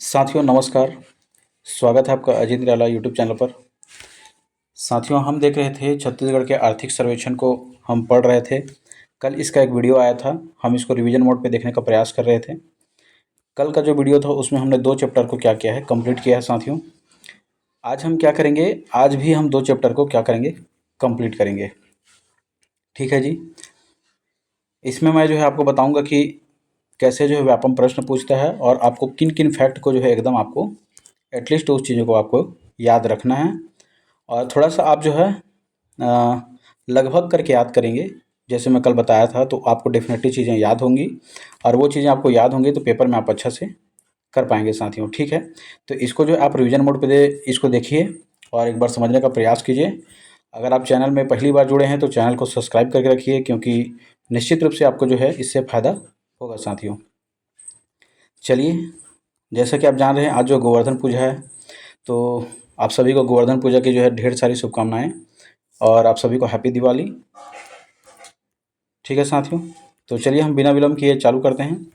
साथियों नमस्कार। स्वागत है आपका अजीत निराला यूट्यूब चैनल पर। साथियों हम देख रहे थे छत्तीसगढ़ के आर्थिक सर्वेक्षण को हम पढ़ रहे थे। कल इसका एक वीडियो आया था, हम इसको रिवीजन मोड पे देखने का प्रयास कर रहे थे। कल का जो वीडियो था उसमें हमने 2 चैप्टर को क्या किया है, कंप्लीट किया है साथियों। आज हम क्या करेंगे, आज भी हम 2 चैप्टर को क्या करेंगे, कंप्लीट करेंगे। ठीक है जी। इसमें मैं जो है आपको बताऊँगा कि कैसे जो है व्यापम प्रश्न पूछता है और आपको किन किन फैक्ट को जो है एकदम आपको एटलीस्ट उस चीज़ों को आपको याद रखना है। और थोड़ा सा आप जो है लगभग करके याद करेंगे। जैसे मैं कल बताया था तो आपको डेफिनेटली चीज़ें याद होंगी और वो चीज़ें आपको याद होंगी तो पेपर में आप अच्छा से कर पाएंगे साथियों। ठीक है, तो इसको जो है आप रिवीजन मोड पे इसको देखिए और एक बार समझने का प्रयास कीजिए। अगर आप चैनल में पहली बार जुड़े हैं तो चैनल को सब्सक्राइब करके रखिए, क्योंकि निश्चित रूप से आपको जो है इससे फ़ायदा होगा साथियों। चलिए, जैसा कि आप जान रहे हैं आज जो गोवर्धन पूजा है, तो आप सभी को गोवर्धन पूजा की जो है ढेर सारी शुभकामनाएं और आप सभी को हैप्पी दिवाली। ठीक है साथियों, तो चलिए हम बिना विलम्ब किए चालू करते हैं।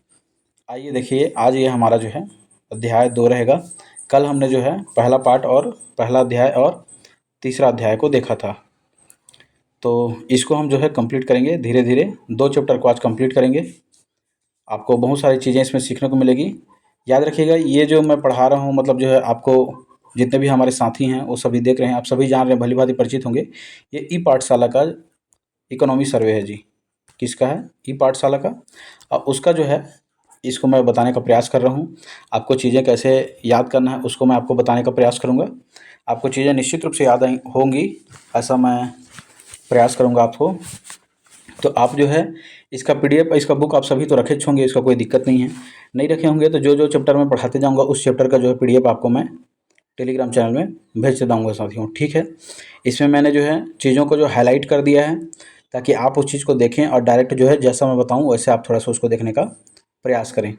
आइए देखिए, आज ये हमारा जो है अध्याय 2 रहेगा। कल हमने जो है पहला पार्ट और पहला अध्याय और तीसरा अध्याय को देखा था, तो इसको हम जो है कंप्लीट करेंगे धीरे धीरे। 2 चैप्टर को आज कंप्लीट करेंगे। आपको बहुत सारी चीज़ें इसमें सीखने को मिलेगी। याद रखिएगा, ये जो मैं पढ़ा रहा हूँ मतलब जो है आपको जितने भी हमारे साथी हैं वो सभी देख रहे हैं, आप सभी जान रहे हैं, भली भांति परिचित होंगे। ये ई पाठशाला का इकोनॉमी सर्वे है जी। किसका है? ई पाठशाला का। अब उसका जो है इसको मैं बताने का प्रयास कर रहा हूँ। आपको चीज़ें कैसे याद करना है उसको मैं आपको बताने का प्रयास करूँगा। आपको चीज़ें निश्चित रूप से याद होंगी, ऐसा मैं प्रयास करूँगा आपको। तो आप जो है इसका पीडीएफ, इसका बुक आप सभी तो रखे होंगे, इसका कोई दिक्कत नहीं है। नहीं रखे होंगे तो जो जो चैप्टर मैं पढ़ाते जाऊँगा उस चैप्टर का जो है पीडीएफ आपको मैं टेलीग्राम चैनल में भेज दूँगा साथियों। ठीक है, इसमें मैंने जो है चीज़ों को जो हाईलाइट कर दिया है ताकि आप उस चीज़ को देखें और डायरेक्ट जो है जैसा मैं बताऊँ वैसे आप थोड़ा सा उसको देखने का प्रयास करें।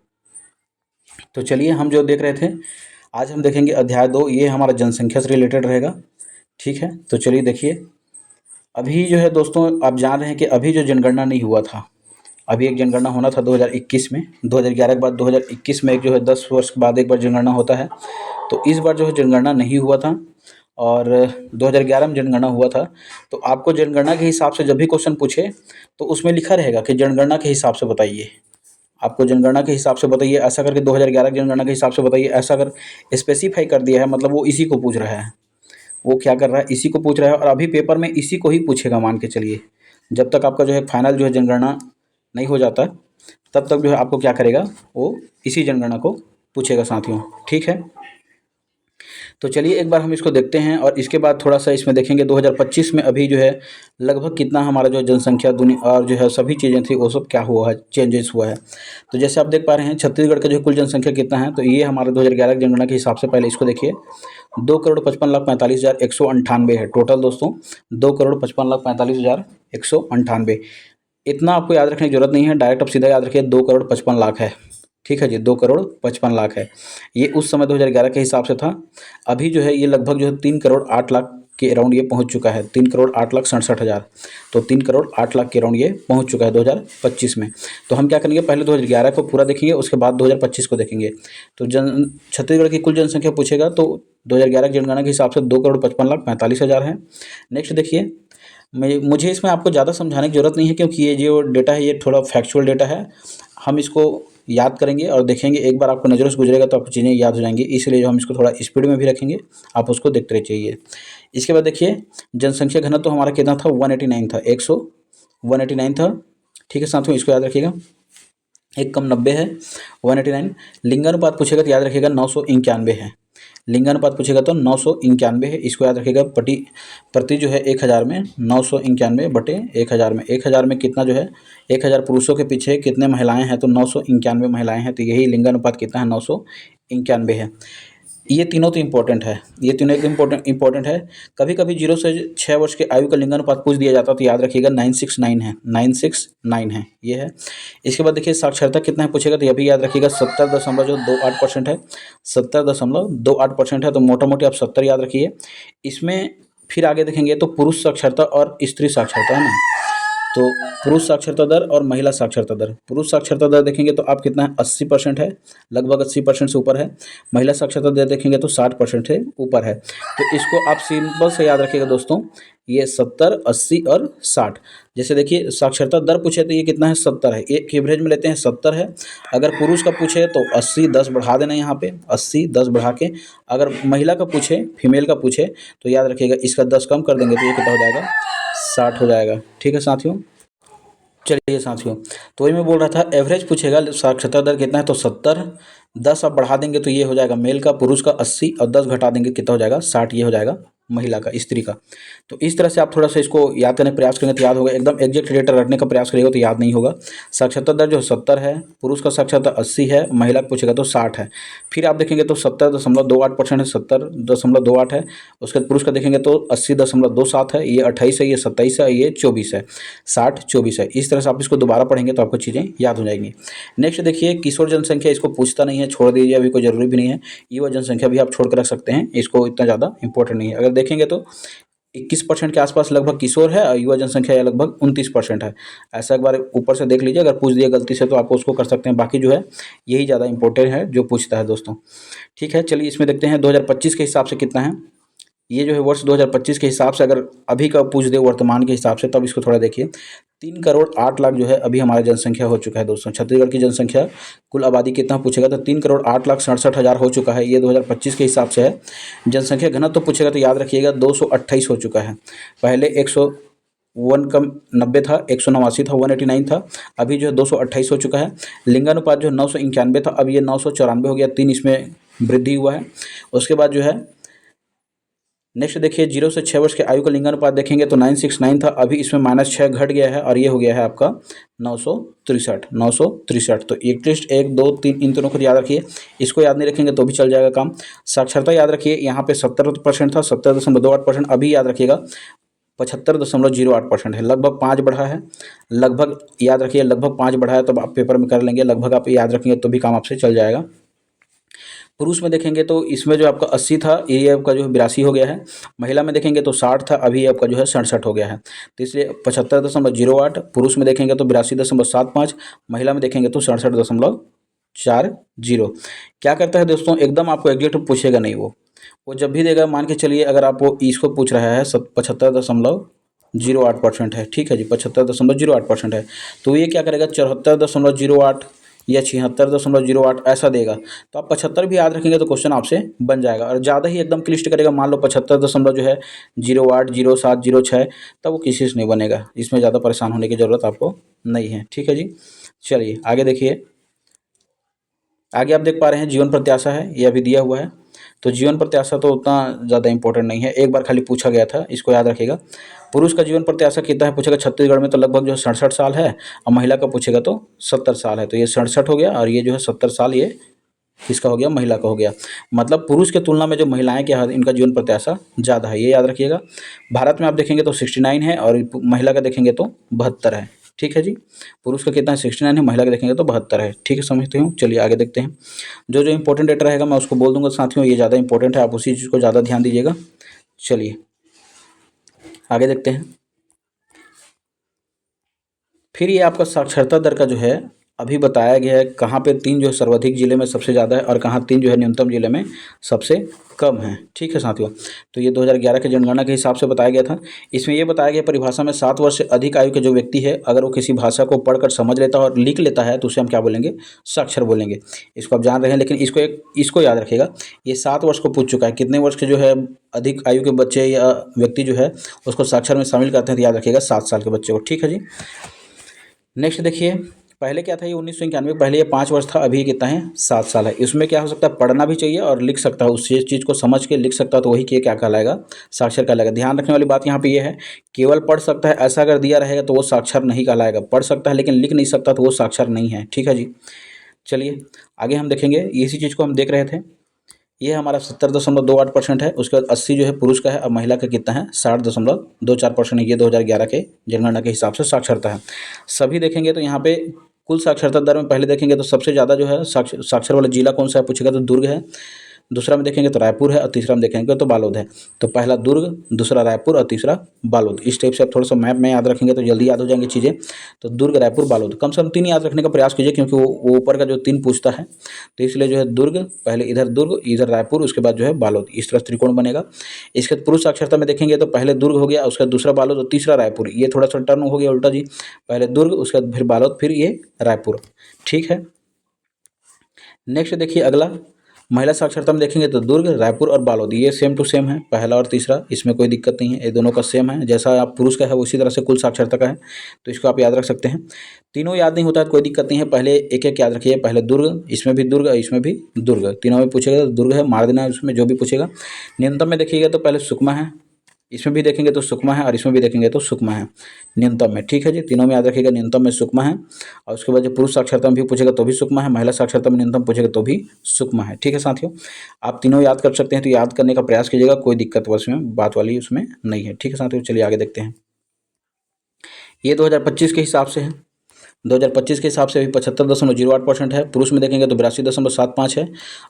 तो चलिए, हम जो देख रहे थे आज हम देखेंगे अध्याय 2। ये हमारा जनसंख्या से रिलेटेड रहेगा। ठीक है, तो चलिए देखिए। अभी जो है दोस्तों आप जान रहे हैं कि अभी जो जनगणना नहीं हुआ था, अभी एक जनगणना होना था 2021 में। 2011 के बाद 2021 में एक जो है 10 वर्ष के बाद एक बार जनगणना होता है। तो इस बार जो है जनगणना नहीं हुआ था और 2011 में जनगणना हुआ था। तो आपको जनगणना के हिसाब से जब भी क्वेश्चन पूछे तो उसमें लिखा रहेगा कि जनगणना के हिसाब से बताइए। आपको जनगणना के हिसाब से बताइए ऐसा करके 2011 की जनगणना के हिसाब से बताइए, ऐसा अगर स्पेसिफाई कर दिया है मतलब वो इसी को पूछ रहा है। वो क्या कर रहा है, इसी को पूछ रहा है और अभी पेपर में इसी को ही पूछेगा मान के चलिए। जब तक आपका जो है फाइनल जो है जनगणना नहीं हो जाता तब तक जो है आपको क्या करेगा, वो इसी जनगणना को पूछेगा साथियों। ठीक है, तो चलिए एक बार हम इसको देखते हैं और इसके बाद थोड़ा सा इसमें देखेंगे 2025 में अभी जो है लगभग कितना हमारा जो है जनसंख्या दुनिया और जो है सभी चीज़ें थी वो सब क्या हुआ है, चेंजेस हुआ है। तो जैसे आप देख पा रहे हैं छत्तीसगढ़ का जो कुल जनसंख्या कितना है, तो ये हमारे 2011 की जनगणना के हिसाब से पहले इसको देखिए 2,55,45,198 है टोटल दोस्तों। 2,55,45,198। इतना आपको याद रखने की जरूरत नहीं है, डायरेक्ट आप सीधा याद रखिए 2,55,00,000 है। ठीक है जी, 2,55,00,000 है। ये उस समय 2011 के हिसाब से था। अभी जो है ये लगभग जो है 3,08,00,000 के अराउंड ये पहुंच चुका है, 3,08,67,000। तो 3,08,00,000 के अराउंड ये पहुंच चुका है 2025 में। तो हम क्या करेंगे, पहले 2011 को पूरा देखेंगे, उसके बाद 2025 को देखेंगे। तो छत्तीसगढ़ की कुल जनसंख्या पूछेगा तो 2011 की जनगणना के हिसाब से 2,55,45,000 है। नेक्स्ट देखिए, मुझे इसमें आपको ज़्यादा समझाने की ज़रूरत नहीं है, क्योंकि ये जो डेटा है ये थोड़ा फैक्चुअल डेटा है। हम इसको याद करेंगे और देखेंगे, एक बार आपको नज़रों से गुजरेगा तो आपको चीज़ें याद हो जाएंगी, इसलिए जो हम इसको थोड़ा स्पीड में भी रखेंगे, आप उसको देखते रहिए। इसके बाद देखिए जनसंख्या घनत्व तो हमारा कितना था, 189 था, 189 था। ठीक है साथियों, इसको याद रखिएगा। एक कम 90 है, 189। लिंगानुपात पूछेगा तो याद रखिएगा 991 है। लिंगानुपात पूछेगा तो 991 है, इसको याद रखिएगा। प्रति जो है 1000 में 991 बटे 1000 में 1000 में कितना जो है 1000 पुरुषों के पीछे कितने महिलाएं हैं, तो 991 महिलाएं हैं। तो यही लिंगानुपात कितना है, 991 है। ये तीनों तो इम्पोर्टेंट है, ये तीनों एकदम इम्पोर्टेंट है। कभी कभी 0 से 6 वर्ष के आयु का लिंगानुपात पूछ दिया जाता, तो याद रखिएगा 969 है, 969 है ये है। इसके बाद देखिए साक्षरता कितना है पूछेगा, तो यह भी याद रखिएगा 70.28% है, 70.28% है। तो मोटा मोटी आप 70 याद रखिए। इसमें फिर आगे देखेंगे तो पुरुष साक्षरता और स्त्री साक्षरता है ना, तो पुरुष साक्षरता दर और महिला साक्षरता दर, पुरुष साक्षरता दर देखेंगे तो आप कितना है 80% है, लगभग 80% से ऊपर है। महिला साक्षरता दर देखेंगे तो 60% से ऊपर है। तो इसको आप सिंपल से याद रखिएगा दोस्तों, ये 70, 80 और 60। जैसे देखिए साक्षरता दर पूछे तो ये कितना है 70 है, एक एवरेज में लेते हैं 70 है। अगर पुरुष का पूछे तो 80, 10 बढ़ा देना यहाँ पे, 80 10 बढ़ा के। अगर महिला का पूछे, फीमेल का पूछे तो याद रखिएगा इसका 10 कम कर देंगे तो ये कितना हो जाएगा 60 हो जाएगा। ठीक है साथियों। चलिए साथियों, तो वही मैं बोल रहा था, एवरेज पूछेगा साक्षरता दर कितना है तो 70, 10 आप बढ़ा देंगे तो ये हो जाएगा मेल का, पुरुष का 80 और 10 घटा देंगे कितना हो जाएगा 60, ये हो जाएगा महिला का, स्त्री का। तो इस तरह से आप थोड़ा सा इसको याद करने का प्रयास करेंगे तो याद होगा। एकदम एग्जैक्ट डेटा रखने का प्रयास करेगा तो याद नहीं होगा। साक्षरता दर जो 70 है, पुरुष का साक्षरता 80 है, महिला का पूछेगा तो 60 है। फिर आप देखेंगे तो 70.28% है, 70.28 है। उसके बाद पुरुष का देखेंगे तो 80.27 है, ये 28 है, ये 27 है, ये 24 है, 60 24 है। इस तरह से आप इसको दोबारा पढ़ेंगे तो आपको चीज़ें याद हो जाएंगी। नेक्स्ट देखिए किशोर जनसंख्या, इसको पूछता नहीं है, छोड़ दीजिए, अभी कोई ज़रूरी भी नहीं है। युवा जनसंख्या भी आप छोड़ कर रख सकते हैं, इसको इतना ज़्यादा इंपॉर्टेंट नहीं है। अगर देखेंगे तो 21% के आसपास लगभग किशोर है और युवा जनसंख्या लगभग 29% है। ऐसा एक बार ऊपर से देख लीजिए, अगर पूछ दिया गलती से तो आपको उसको कर सकते हैं, बाकी जो है यही ज़्यादा इंपॉर्टेंट है जो पूछता है दोस्तों। ठीक है, चलिए इसमें देखते हैं 2025 के हिसाब से कितना है। ये जो है वर्ष 2025 के हिसाब से अगर अभी का पूछ दे वर्तमान के हिसाब से, तब इसको थोड़ा देखिए। 3,08,00,000 जो है अभी हमारा जनसंख्या हो चुका है दोस्तों। छत्तीसगढ़ की जनसंख्या कुल आबादी कितना पूछेगा तो 3,08,67,000 हो चुका है, ये 2025 के हिसाब से है। जनसंख्या घनत्व तो पूछेगा तो याद रखिएगा 228 हो चुका है। पहले 101 कम 90 था, 189 था, 189 था, अभी जो है 228 हो चुका है। लिंगानुपात जो 991 था, अब ये 994 हो गया, 3 इसमें वृद्धि हुआ है। उसके बाद जो है नेक्स्ट देखिए 0 से 6 वर्ष के आयु का लिंगानुपात देखेंगे तो 969 था, अभी इसमें -6 घट गया है और ये हो गया है आपका 963। तो एटलीस्ट 1 2 3 इन दोनों को याद रखिए, इसको याद नहीं रखेंगे तो भी चल जाएगा काम। साक्षरता याद रखिए, यहाँ पे 70% था, 70.28%, अभी याद रखिएगा 75.08% है, लगभग 5 बढ़ा है। लगभग याद रखिए, लगभग 5 बढ़ा है, तब आप पेपर में कर लेंगे, लगभग आप याद रखेंगे तो भी काम आपसे चल जाएगा। पुरुष में देखेंगे तो इसमें जो आपका 80 था, ये आपका जो है 82 हो गया है। महिला में देखेंगे तो 60 था, अभी आपका जो है 67 हो गया है। तो इसलिए 75.08, पुरुष में देखेंगे तो 82.75, महिला में देखेंगे तो 67.40। क्या करता है दोस्तों, एकदम आपको एग्जैक्ट पूछेगा नहीं, वो जब भी देगा, मान के चलिए अगर आप वो इसको पूछ रहा है 75.08% है, ठीक है जी, 75.08% है, तो ये क्या करेगा 74.08 या 76.08 ऐसा देगा। तो आप 75 भी याद रखेंगे तो क्वेश्चन आपसे बन जाएगा। और ज़्यादा ही एकदम क्लिष्ट करेगा, मान लो 75 दशमलव जो है 08 07 06, तब वो किसी से नहीं बनेगा। इसमें ज़्यादा परेशान होने की ज़रूरत आपको नहीं है। ठीक है जी, चलिए आगे देखिए। आगे आप देख पा रहे हैं जीवन प्रत्याशा है, ये अभी दिया हुआ है। तो जीवन प्रत्याशा तो उतना ज़्यादा इंपॉर्टेंट नहीं है, एक बार खाली पूछा गया था, इसको याद रखिएगा। पुरुष का जीवन प्रत्याशा कितना है पूछेगा, छत्तीसगढ़ में तो लगभग जो है 67 साल है, और महिला का पूछेगा तो 70 साल है। तो ये 67 हो गया, और ये जो है 70 साल, ये किसका हो गया, महिला का हो गया। मतलब पुरुष के तुलना में जो महिलाएं क्या है, इनका जीवन प्रत्याशा ज़्यादा है, ये याद रखिएगा। भारत में आप देखेंगे तो 69 है, और महिला का देखेंगे तो 72 है। ठीक है जी, पुरुष का कितना है 69 है, महिला का देखेंगे तो 72 है। ठीक है, समझते हो। चलिए आगे देखते हैं। जो जो इंपॉर्टेंट डेटा रहेगा मैं उसको बोल दूंगा साथियों, ये ज़्यादा इंपॉर्टेंट है, आप उसी चीज़ को ज़्यादा ध्यान दीजिएगा। चलिए आगे देखते हैं। फिर ये आपका साक्षरता दर का जो है अभी बताया गया है, कहाँ पे 3 जो है सर्वाधिक जिले में सबसे ज़्यादा है, और कहाँ 3 जो है न्यूनतम जिले में सबसे कम है। ठीक है साथियों, तो ये 2011 के जनगणना के हिसाब से बताया गया था। इसमें ये बताया गया परिभाषा में 7 वर्ष से अधिक आयु के जो व्यक्ति है, अगर वो किसी भाषा को पढ़कर समझ लेता है और लिख लेता है तो उसे हम क्या बोलेंगे, साक्षर बोलेंगे। इसको आप जान रहे हैं, लेकिन इसको याद रखिएगा, ये 7 वर्ष को पूछ चुका है। कितने वर्ष के जो है अधिक आयु के बच्चे या व्यक्ति जो है उसको साक्षर में शामिल करते हैं, तो याद रखिएगा 7 साल के बच्चे को। ठीक है जी, नेक्स्ट देखिए। पहले क्या था, ये 1991, पहले ये 5 वर्ष था, अभी कितना है 7 साल है। इसमें क्या हो सकता है, पढ़ना भी चाहिए और लिख सकता है, उस चीज़ को समझ के लिख सकता है, तो वही क्या कहलाएगा, साक्षर कहलाएगा। ध्यान रखने वाली बात यहाँ पे ये है, केवल पढ़ सकता है ऐसा अगर दिया रहेगा तो वो साक्षर नहीं कहलाएगा। पढ़ सकता है लेकिन लिख नहीं सकता तो वो साक्षर नहीं है। ठीक है जी, चलिए आगे हम देखेंगे। इसी चीज़ को हम देख रहे थे, ये हमारा 70.28% है। उसके बाद 80 जो है पुरुष का है, अब महिला का कितना है 60.24% है। ये 2011 के जनगणना के हिसाब से साक्षरता है। सभी देखेंगे तो यहाँ पे कुल साक्षरता दर में पहले देखेंगे तो सबसे ज़्यादा जो है साक्षर वाला जिला कौन सा है पूछेगा तो दुर्ग है। दूसरा में देखेंगे तो रायपुर है और तीसरा में देखेंगे तो बालोद है। तो पहला दुर्ग, दूसरा रायपुर और तीसरा बालोद। इस टाइप से आप थोड़ा सा मैप में याद रखेंगे तो जल्दी याद हो जाएंगी चीज़ें। तो दुर्ग, रायपुर, बालोद, कम से कम 3 याद रखने का प्रयास कीजिए, क्योंकि वो ऊपर का जो 3 पूछता है, तो इसलिए जो है दुर्ग, पहले इधर दुर्ग, इधर रायपुर, उसके बाद जो है बालोद, इस तरह त्रिकोण बनेगा। इसके पुरुष साक्षरता में देखेंगे तो पहले दुर्ग हो गया, उसके बाद दूसरा बालोद और तीसरा रायपुर। ये थोड़ा सा टर्न हो गया उल्टा जी, पहले दुर्ग, उसके बाद फिर बालोद, फिर ये रायपुर। ठीक है, नेक्स्ट देखिए अगला महिला साक्षरता में देखेंगे तो दुर्ग, रायपुर और बालोद, ये सेम टू सेम है, पहला और तीसरा, इसमें कोई दिक्कत नहीं है, ये दोनों का सेम है। जैसा आप पुरुष का है उसी तरह से कुल साक्षरता का है, तो इसको आप याद रख सकते हैं। तीनों याद नहीं होता है कोई दिक्कत नहीं है, पहले एक एक याद रखिए। पहले दुर्ग, इसमें भी दुर्ग, इसमें भी दुर्ग, तीनों में पूछेगा तो दुर्ग है, मार देना है उसमें जो भी पूछेगा। न्यूनतम में देखिएगा तो पहले सुकमा है, इसमें भी देखेंगे तो सुकमा है और इसमें भी देखेंगे तो सुकमा है न्यूनतम में। ठीक है जी, तीनों में याद रखिएगा न्यूनतम में सुकमा है। और उसके बाद जब पुरुष साक्षरता में भी पूछेगा तो भी सुकमा है, महिला साक्षरता में न्यूनतम पूछेगा तो भी सुकमा है। ठीक है साथियों, आप तीनों याद कर सकते हैं, तो याद करने का प्रयास कीजिएगा, कोई दिक्कत उसमें बात वाली उसमें नहीं है। ठीक है साथियों, चलिए आगे देखते हैं। ये 2025 के हिसाब से है, 2025 के हिसाब से अभी 75.08% है। पुरुष में देखेंगे तो 82.75 है,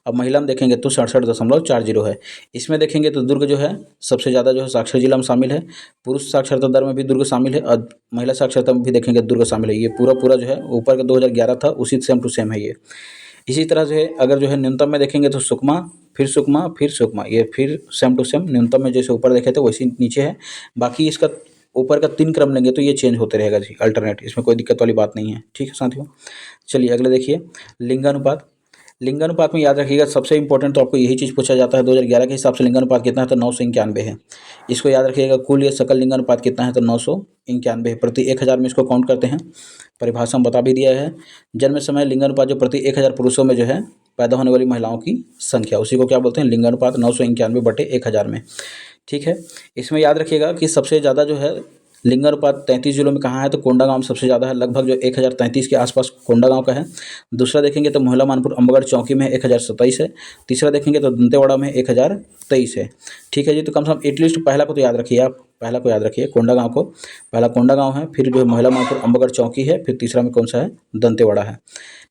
अब महिला में देखेंगे तो 67.40 है। इसमें देखेंगे तो दुर्ग जो है सबसे ज़्यादा जो है साक्षर जिला में शामिल है। पुरुष साक्षरता दर में भी दुर्ग शामिल है और महिला साक्षरता में भी देखेंगे दुर्ग शामिल है। ये पूरा जो है ऊपर का 2011 था उसी सेम टू सेम है ये। इसी तरह से अगर जो है न्यूनतम में देखेंगे तो सुकमा, फिर सुकमा, फिर सुकमा, ये फिर सेम टू सेम न्यूनतम में जैसे ऊपर देखे थे वैसे नीचे है। बाकी इसका ऊपर का 3 क्रम लेंगे तो ये चेंज होते रहेगा जी, अल्टरनेट, इसमें कोई दिक्कत वाली बात नहीं है। ठीक है साथियों, चलिए अगले देखिए लिंगानुपात। लिंगानुपात में याद रखिएगा सबसे इंपॉर्टेंट तो आपको यही चीज़ पूछा जाता है। 2011 के हिसाब से लिंगानुपात कितना है तो 991 है। इसको याद रखिएगा। कुल या सकल लिंगानुपात कितना है तो 991 है। प्रति 1000 में इसको काउंट करते हैं, परिभाषा में बता भी दिया है। जन्म समय लिंगानुपात जो प्रति 1000 पुरुषों में जो है पैदा होने वाली महिलाओं की संख्या, उसी को क्या बोलते हैं लिंगानुपात, 991/1000 में। ठीक है, इसमें याद रखिएगा कि सबसे ज़्यादा जो है लिंगानुपात 33 जिलों में कहाँ है तो कोंडागांव में सबसे ज़्यादा है, लगभग जो 1033 के आसपास कोंडागांव का है। दूसरा देखेंगे तो मोहला मानपुर अम्बगढ़ चौकी में 1027 है। तीसरा देखेंगे तो दंतेवाड़ा में 1023 है। ठीक है जी, तो कम से कम एटलीस्ट पहला को तो याद रखिए आप, पहला को याद रखिए कोंडागांव को, पहला कोंडागांव है, फिर जो है मोहला मानपुर अम्बगढ़ चौकी है, फिर तीसरा में कौन सा है दंतेवाड़ा है।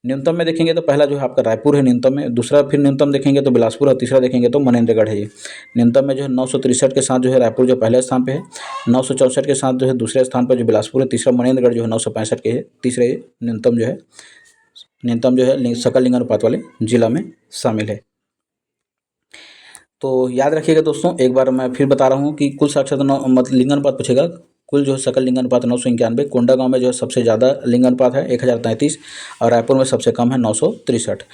न्यूनतम में देखेंगे तो पहला जो है आपका रायपुर है न्यूनतम में, दूसरा फिर न्यूनतम देखेंगे तो बिलासपुर और तीसरा देखेंगे तो मनेंद्रगढ़ है। ये न्यूनतम में जो है 963 के साथ जो है रायपुर जो पहले स्थान पे है, 964 के साथ जो है दूसरे स्थान पर जो बिलासपुर है, तीसरा मनेंद्रगढ़ जो है 965 के है, तीसरे न्यूनतम जो है सकल लिंगानुपात वाले जिला में शामिल है। तो याद रखिएगा दोस्तों, एक बार मैं फिर बता रहा हूँ कि कुल साक्षरता मतलब लिंगानुपात पूछेगा, कुल जो है सकल लिंगानुपात 991, कोंडागांव में जो है सबसे ज़्यादा लिंगानुपात है 1033 और रायपुर में सबसे कम है 963।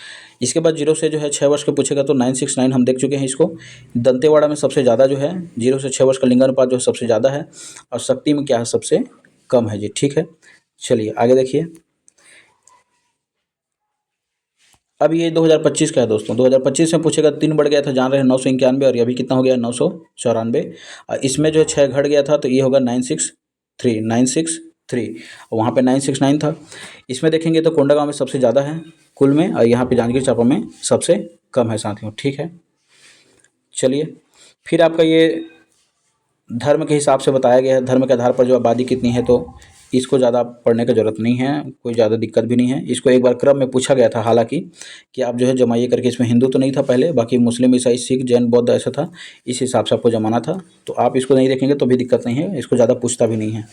इसके बाद 0 से जो है 6 वर्ष के पूछेगा तो 969 हम देख चुके हैं इसको। दंतेवाड़ा में सबसे ज़्यादा जो है 0 से 6 वर्ष का लिंगानुपात जो है सबसे ज़्यादा है, और शक्ति में क्या है सबसे कम है जी। ठीक है, चलिए आगे देखिए। अब ये 2025 का है दोस्तों। 2025 में पूछेगा 3 बढ़ गया था, जान रहे हैं 991, और अभी कितना हो गया 994। इसमें जो है 6 घट गया था तो ये होगा 963, और वहाँ पे 969 था। इसमें देखेंगे तो कोंडागांव में सबसे ज़्यादा है कुल में, और यहाँ पे जांजगीर चांपा में सबसे कम है साथियों। ठीक है, चलिए फिर आपका ये धर्म के हिसाब से बताया गया है, धर्म के आधार पर जो आबादी कितनी है, तो इसको ज़्यादा पढ़ने की ज़रूरत नहीं है, कोई ज़्यादा दिक्कत भी नहीं है। इसको एक बार क्रम में पूछा गया था हालांकि कि आप जो है जमाइए करके, इसमें हिंदू तो नहीं था पहले, बाकी मुस्लिम, ईसाई, सिख, जैन, बौद्ध ऐसा था, इस हिसाब से आपको जमाना था। तो आप इसको नहीं देखेंगे तो भी दिक्कत नहीं है, इसको ज़्यादा पूछता भी नहीं है।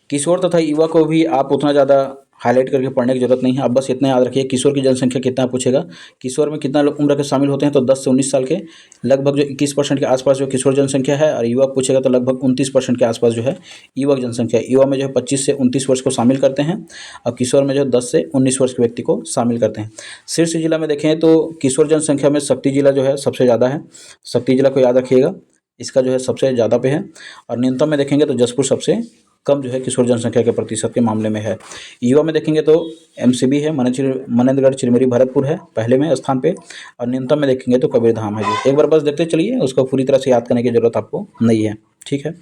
किशोर तथा युवा को भी आप उतना ज़्यादा हाईलाइट करके पढ़ने की जरूरत नहीं है। अब बस इतना याद रखिए, किशोर की जनसंख्या कितना पूछेगा, किशोर में कितना लोग उम्र के शामिल होते हैं तो 10 से 19 साल के, लगभग जो 21% के आसपास जो किशोर जनसंख्या है, और युवा पूछेगा तो लगभग 29% के आसपास जो है युवक जनसंख्या। युवा में जो है 25 से 29 वर्ष को शामिल करते हैं, और किशोर में जो है 10 से 19 वर्ष के व्यक्ति को शामिल करते हैं। शीर्ष जिला में देखें तो किशोर जनसंख्या में शक्ति जिला जो है सबसे ज़्यादा है, शक्ति जिला को याद रखिएगा, इसका जो है सबसे ज़्यादा पे है। और न्यूनतम में देखेंगे तो जसपुर सबसे कम जो है किशोर जनसंख्या के प्रतिशत के मामले में है। युवा में देखेंगे तो MCB है, मनेंद्रगढ़, चिरमिरी, भरतपुर है पहले में स्थान पे, और न्यूनतम में देखेंगे तो कबीरधाम है जी। एक बार बस देखते चलिए, उसको पूरी तरह से याद करने की ज़रूरत आपको नहीं है। ठीक है,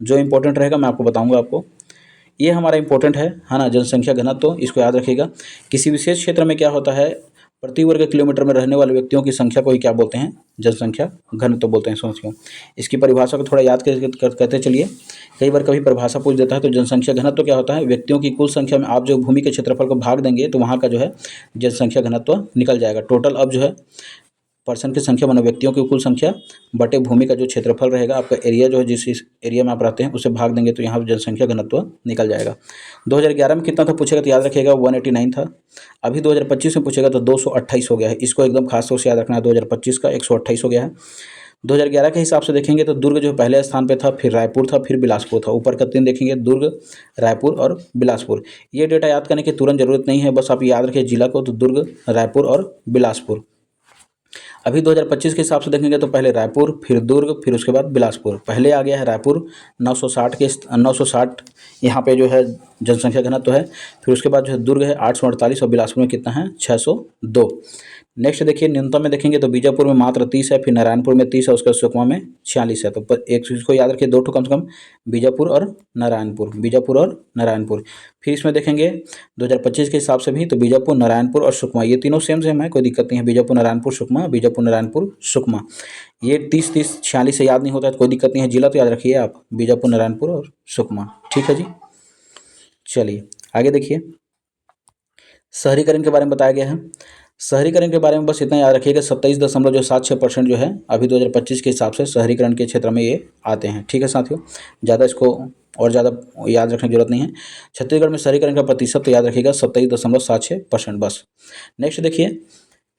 जो इंपॉर्टेंट रहेगा मैं आपको बताऊँगा आपको। ये हमारा इंपॉर्टेंट है ना, जनसंख्या घनत्व, तो इसको याद रखिएगा। किसी विशेष क्षेत्र में क्या होता है, प्रति वर्ग किलोमीटर में रहने वाले व्यक्तियों की संख्या को ही क्या बोलते हैं, जनसंख्या घनत्व बोलते हैं साथियों। इसकी परिभाषा को थोड़ा याद करते चलिए, कई बार कभी परिभाषा पूछ देता है। तो जनसंख्या घनत्व क्या होता है, व्यक्तियों की कुल संख्या में आप जो भूमि के क्षेत्रफल को भाग देंगे तो वहाँ का जो है जनसंख्या घनत्व निकल जाएगा। टोटल अब जो है पर्सन की संख्या माने व्यक्तियों की कुल संख्या बटे भूमि का जो क्षेत्रफल रहेगा, आपका एरिया जो है जिस एरिया में आप रहते हैं उसे भाग देंगे तो यहाँ जनसंख्या घनत्व निकल जाएगा। 2011 में कितना था पूछेगा तो याद रखिएगा 189 था। अभी 2025 में पूछेगा तो 228 हो गया है। इसको एकदम खास तौर से याद रखना है, 2025 का 128 हो गया है। 2011 के हिसाब से देखेंगे तो दुर्ग जो पहले स्थान पे था, फिर रायपुर था, फिर बिलासपुर था। ऊपर का 3 देखेंगे, दुर्ग, रायपुर और बिलासपुर। ये डेटा याद करने की तुरंत ज़रूरत नहीं है, बस आप याद रखिए जिला को, तो दुर्ग, रायपुर और बिलासपुर। अभी 2025 के हिसाब से देखेंगे तो पहले रायपुर, फिर दुर्ग, फिर उसके बाद बिलासपुर। पहले आ गया है रायपुर 960 यहाँ पे जो है जनसंख्या घनत्व है। फिर उसके बाद जो है दुर्ग है 848 और बिलासपुर में कितना है 602। नेक्स्ट देखिए न्यूनतम में देखेंगे तो बीजापुर में मात्र 30 है, फिर नारायणपुर में 30 है, उसके बाद सुकमा में 46 है। तो एक चीज़ को याद रखिए, 2 ठो कम से कम, बीजापुर और नारायणपुर। फिर इसमें देखेंगे 2025 के हिसाब से भी तो बीजापुर, नारायणपुर और सुकमा ये तीनों सेम है, कोई दिक्कत नहीं है। बीजापुर नारायणपुर सुकमा ये 30 46 से याद नहीं होता है तो कोई दिक्कत नहीं है। जिला तो याद रखिए आप, बीजापुर, नारायणपुर और सुकमा। ठीक है जी, चलिए आगे देखिए। शहरीकरण के बारे में बताया गया है। शहरीकरण के बारे में बस इतना याद रखिएगा, 27.76% जो है अभी 2025 के हिसाब से शहरीकरण के क्षेत्र में ये आते हैं। ठीक है साथियों, ज़्यादा इसको और ज़्यादा याद रखने की जरूरत नहीं है। छत्तीसगढ़ में शहरीकरण का प्रतिशत तो याद रखिएगा 27.76% बस। नेक्स्ट देखिए,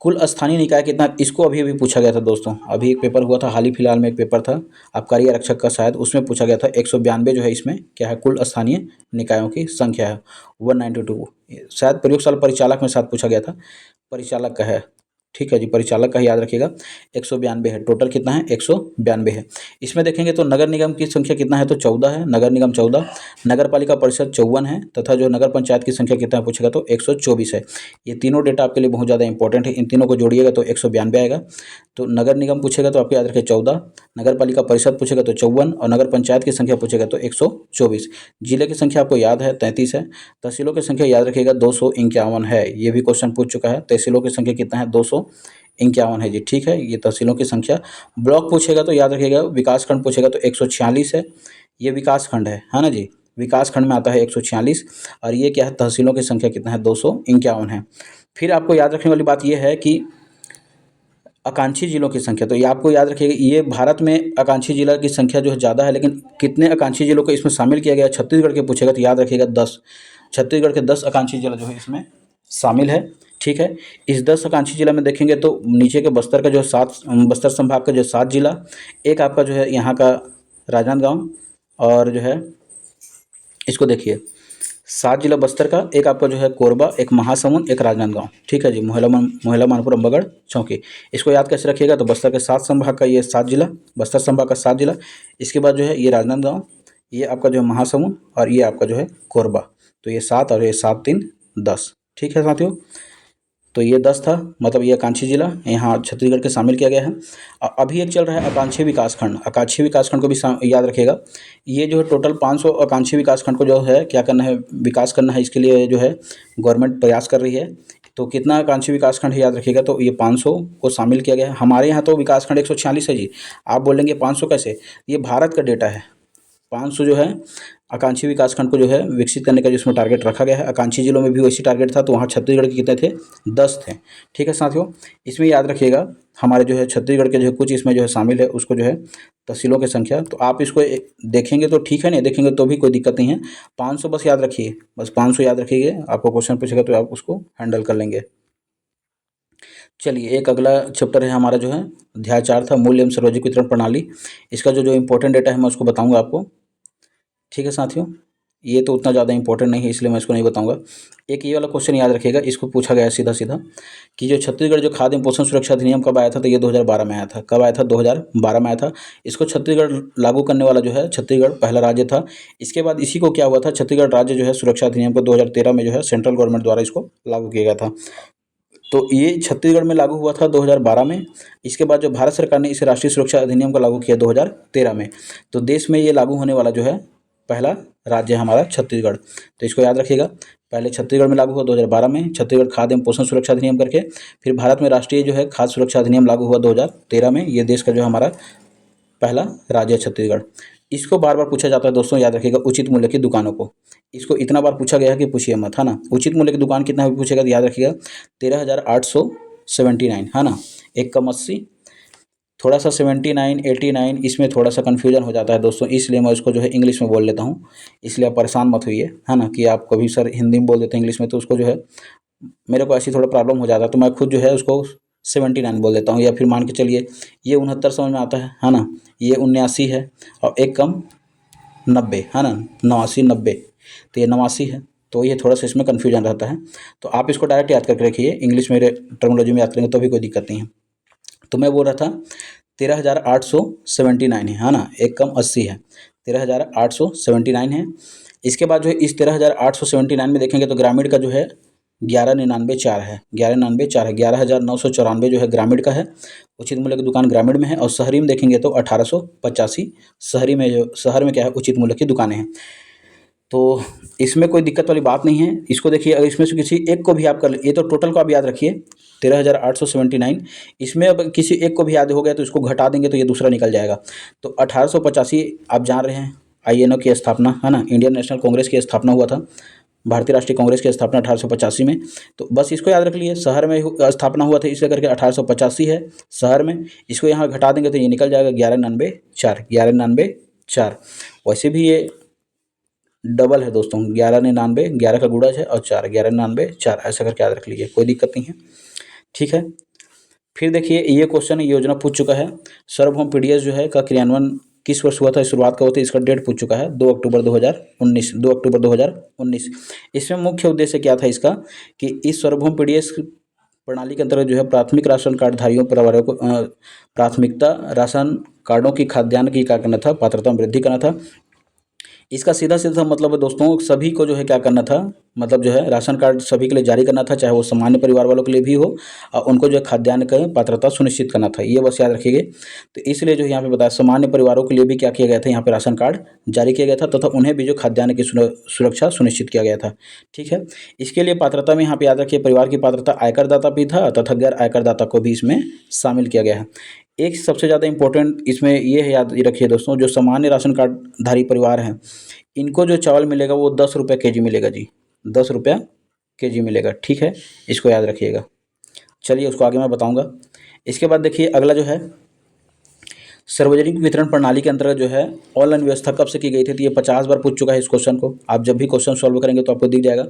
कुल स्थानीय निकाय कितना, इसको अभी पूछा गया था दोस्तों। अभी एक पेपर हुआ था, हाल ही फिलहाल में एक पेपर था आबकारी आरक्षक का, शायद उसमें पूछा गया था। 192 जो है इसमें क्या है, कुल स्थानीय निकायों की संख्या है 192। शायद प्रयोगशाला परिचालक में साथ पूछा गया था, परिचालक का है। ठीक है जी, परिचालक का याद रखिएगा। 192 है, टोटल कितना है 192 है। इसमें देखेंगे तो नगर निगम की संख्या कितना है तो 14 है, नगर निगम 14, नगर पालिका परिषद 54 है, तथा जो नगर पंचायत की संख्या कितना है पूछेगा तो 124 है। ये तीनों डेटा आपके लिए बहुत ज़्यादा इंपॉर्टेंट है, इन तीनों को जोड़िएगा तो 192 आएगा। तो नगर निगम पूछेगा तो आपको याद रखिए 14, नगर पालिका परिषद पूछेगा तो 54 और नगर पंचायत की संख्या पूछेगा तो 124। जिले की संख्या आपको याद है 33 है। तहसीलों की संख्या याद रखिएगा 251 है, ये भी क्वेश्चन पूछ चुका है। तहसीलों की संख्या कितना है 251 है जी। ठीक है, ये तहसीलों की संख्या। ब्लॉक पूछेगा तो याद रखिएगा, विकास खंड पूछेगा तो 146 है, ये विकास खंड है ना जी, विकास खंड में आता है 146। और ये क्या है, तहसीलों की संख्या कितना है 251 है। फिर आपको याद रखने वाली बात यह है कि आकांक्षी जिलों की संख्या, तो ये आपको याद रखिएगा, ये भारत में आकांक्षी जिला की संख्या जो है ज़्यादा है, लेकिन कितने आकांक्षी जिलों को इसमें शामिल किया गया है, छत्तीसगढ़ के पूछेगा तो याद रखिएगा 10। छत्तीसगढ़ के 10 आकांक्षी जिला जो है इसमें शामिल है। ठीक है, इस 10 आकांक्षी जिला में देखेंगे तो नीचे के बस्तर का जो 7, बस्तर संभाग का जो 7 जिला, एक आपका जो है यहाँ का राजनांदगांव, और जो है इसको देखिए 7 जिला बस्तर का, एक आपका जो है कोरबा, एक महासमुंद, एक राजनांदगांव। ठीक है जी, मोहला मानपुर, अम्बागढ़, चौकी। इसको याद कैसे रखिएगा तो बस्तर के 7 संभाग का ये 7 जिला, बस्तर संभाग का 7 जिला। इसके बाद जो है ये राजनांदगांव, ये आपका जो है महासमुंद, और ये आपका जो है कोरबा। तो ये 7 और ये 7 3 10। ठीक है साथियों, तो ये 10 था, मतलब ये आकांक्षी जिला यहाँ छत्तीसगढ़ के शामिल किया गया है। अभी एक चल रहा है आकांक्षी विकासखंड, आकांक्षी विकासखंड को भी याद रखिएगा। ये जो है टोटल 500 आकांक्षी विकासखंड को जो है क्या करना है, विकास करना है। इसके लिए जो है गवर्नमेंट प्रयास कर रही है। तो कितना आकांक्षी विकासखंड है याद रखिएगा, तो ये 500 को शामिल किया गया है। हमारे यहाँ तो विकासखंड 146 है जी। आप बोलेंगे 500 कैसे, ये भारत का डेटा है। 500 जो है आकांक्षी विकासखंड को जो है विकसित करने का जो इसमें टारगेट रखा गया है। आकांक्षी जिलों में भी वैसी टारगेट था, तो वहाँ छत्तीसगढ़ के कितने थे 10 थे। ठीक है साथियों, इसमें याद रखिएगा हमारे जो है छत्तीसगढ़ के जो है कुछ इसमें जो है शामिल है, उसको जो है तहसीलों की संख्या। तो आप इसको देखेंगे तो ठीक है, नहीं देखेंगे तो भी कोई दिक्कत नहीं है। 500 बस याद रखिए, बस 500 याद रखिए, आपको क्वेश्चन पूछेगा तो आप उसको हैंडल कर लेंगे। चलिए, एक अगला चैप्टर है हमारा जो है अध्याय 4 था, मूल्य एवं सार्वजनिक वितरण प्रणाली। इसका जो इंपॉर्टेंट डेटा है मैं उसको बताऊंगा आपको। ठीक है साथियों, ये तो उतना ज़्यादा इंपॉर्टेंट नहीं है, इसलिए मैं इसको नहीं बताऊंगा। एक ये वाला क्वेश्चन याद रखिएगा, इसको पूछा गया है सीधा सीधा कि जो छत्तीसगढ़ जो खाद्य एवं पोषण सुरक्षा अधिनियम कब आया था, तो ये 2012 में आया था। कब आया था, 2012 में आया था। इसको छत्तीसगढ़ लागू करने वाला जो है छत्तीसगढ़ पहला राज्य था। इसके बाद इसी को क्या हुआ था, छत्तीसगढ़ राज्य जो है सुरक्षा अधिनियम को 2013 में जो है सेंट्रल गवर्नमेंट द्वारा इसको लागू किया गया था। तो ये छत्तीसगढ़ में लागू हुआ था 2012 में। इसके बाद जो भारत सरकार ने इसे राष्ट्रीय सुरक्षा अधिनियम को लागू किया 2013 में। तो देश में ये लागू होने वाला जो है पहला राज्य है हमारा छत्तीसगढ़। तो इसको याद रखिएगा, पहले छत्तीसगढ़ में लागू हुआ 2012 में, छत्तीसगढ़ खाद्य एवं पोषण सुरक्षा अधिनियम करके। फिर भारत में राष्ट्रीय जो है खाद्य सुरक्षा अधिनियम लागू हुआ 2013 में। ये देश का जो हमारा पहला राज्य है छत्तीसगढ़। इसको बार बार पूछा जाता है दोस्तों, याद रखिएगा, उचित मूल्य की दुकानों को। इसको इतना बार पूछा गया है कि पूछिए मत, है ना। उचित मूल्य की दुकान कितना है पूछेगा तो याद रखिएगा 13,879, है ना। एक कम 80, थोड़ा सा 79 89 इसमें थोड़ा सा कन्फ्यूजन हो जाता है दोस्तों, इसलिए मैं उसको जो है इंग्लिश में बोल लेता हूँ, इसलिए आप परेशान मत होइए, है ना, कि आप कभी सर हिंदी में बोल देते हैं इंग्लिश में, तो उसको जो है मेरे को ऐसी थोड़ा प्रॉब्लम हो जाता है, तो मैं खुद जो है उसको 79 बोल देता हूँ, या फिर मान के चलिए ये 69 समझ में आता है ना, ये 79 है, और एक कम 90, है ना, 89 90, तो ये 89 है, तो ये थोड़ा सा इसमें कन्फ्यूजन रहता है, तो आप इसको डायरेक्ट याद करके रखिए, इंग्लिश में टर्मिनोलॉजी में याद करेंगे तो भी कोई दिक्कत नहीं है। तो मैं बोल रहा था 13,879 है ना, एक कम 80 है, 13,879 है। इसके बाद जो है इस 13,879 में देखेंगे तो ग्रामीण का जो है 11,99,4 है, 11,99,4 है, 11,994 जो है ग्रामीण का है, उचित मूल्य की दुकान ग्रामीण में है, और शहरी में देखेंगे तो 1885 शहरी में, जो शहर में क्या है उचित मूल्य की दुकानें हैं। तो इसमें कोई दिक्कत वाली बात नहीं है, इसको देखिए, अगर इसमें से किसी एक को भी आप कर, ये तो टोटल को आप याद रखिए 13,879, इसमें अब किसी एक को भी याद हो गया तो इसको घटा देंगे तो ये दूसरा निकल जाएगा। तो 1885 आप जान रहे हैं INO की स्थापना, है ना, इंडियन नेशनल कांग्रेस की स्थापना हुआ था, भारतीय राष्ट्रीय कांग्रेस की स्थापना 1885 में, तो बस इसको याद रख लिए, शहर में स्थापना हुआ था इसलिए करके 1885 है शहर में, इसको यहाँ घटा देंगे तो ये निकल जाएगा 11,99,4, 11,99,4। वैसे भी ये डबल है दोस्तों, 11,99, 11 का गुणज है और 4, 11,99,4, ऐसा करके याद रख लीजिए, कोई दिक्कत नहीं है, ठीक है। फिर देखिए ये क्वेश्चन योजना पूछ चुका है, सार्वभौम पीडीएस जो है का क्रियान्वयन किस वर्ष हुआ था, शुरुआत कब होती है, इसका डेट पूछ चुका है 2 अक्टूबर 2019, 2 अक्टूबर 2019। इसमें मुख्य उद्देश्य क्या था इसका, कि इस सार्वभौम पीडीएस प्रणाली के अंतर्गत जो है प्राथमिक राशन कार्डधारियों परिवारों को प्राथमिकता राशन कार्डों की खाद्यान्न की क्या करना था, पात्रता में वृद्धि करना था। इसका सीधा सीधा मतलब है दोस्तों, सभी को जो है क्या करना था, मतलब जो है राशन कार्ड सभी के लिए जारी करना था, चाहे वो सामान्य परिवार वालों के लिए भी हो, और उनको जो है खाद्यान्न का पात्रता सुनिश्चित करना था, ये बस याद रखिएगा। तो इसलिए जो यहाँ पे बताया सामान्य परिवारों के लिए भी क्या किया गया था, यहाँ पे राशन कार्ड जारी किया गया था, तथा उन्हें भी जो खाद्यान्न की सुरक्षा सुनिश्चित किया गया था, ठीक है। इसके लिए पात्रता में यहाँ पे याद रखिए, परिवार की पात्रता आयकरदाता भी था तथा गैर आयकरदाता को भी इसमें शामिल किया गया है। एक सबसे ज़्यादा इंपॉर्टेंट इसमें ये है, याद रखिए दोस्तों, जो सामान्य राशन कार्डधारी परिवार हैं इनको जो चावल मिलेगा वो 10 रुपये के जी मिलेगा जी, 10 रुपया के जी मिलेगा, ठीक है, इसको याद रखिएगा। चलिए उसको आगे मैं बताऊंगा। इसके बाद देखिए अगला जो है सार्वजनिक वितरण प्रणाली के अंतर्गत जो है ऑनलाइन व्यवस्था कब से की गई थी, तो ये 50 बार पूछ चुका है इस क्वेश्चन को, आप जब भी क्वेश्चन सॉल्व करेंगे तो आपको दिख जाएगा।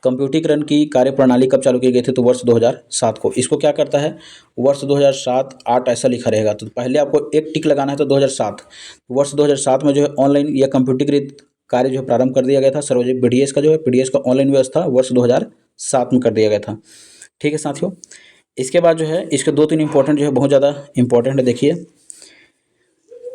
कंप्यूटरीकरण की कार्य प्रणाली कब चालू की गई थी, तो वर्ष 2007 को। इसको क्या करता है, वर्ष 2007-8 ऐसा लिखा रहेगा, तो पहले आपको एक टिक लगाना है, तो 2007, वर्ष 2007 में जो है ऑनलाइन या कंप्यूटरीकृत कार्य जो है प्रारंभ कर दिया गया था, सार्वजनिक पीडीएस का जो है पीडीएस का ऑनलाइन व्यवस्था वर्ष 2007 में कर दिया गया था, ठीक है साथियों। इसके बाद जो है इसके 2-3 इंपॉर्टेंट जो है बहुत ज़्यादा इंपॉर्टेंट है, देखिए।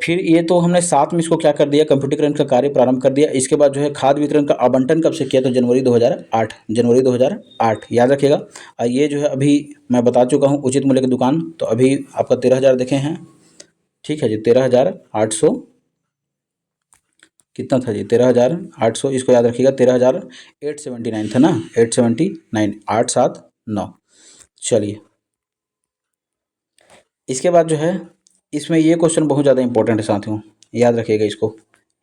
फिर ये तो हमने साथ में इसको क्या कर दिया, कंप्यूटरीकरण का कार्य प्रारंभ कर दिया। इसके बाद जो है खाद्य वितरण का आवंटन कब से किया, तो जनवरी 2008, जनवरी 2008 याद रखिएगा। और ये जो है अभी मैं बता चुका हूँ उचित मूल्य की दुकान, तो अभी आपका 13,000 देखे हैं, ठीक है जी, 13,800 कितना था जी, 13,800, इसको याद रखिएगा, 13,879 था ना, 879, 879। चलिए इसके बाद जो है इसमें ये क्वेश्चन बहुत ज़्यादा इंपॉर्टेंट है साथियों, याद रखिएगा इसको,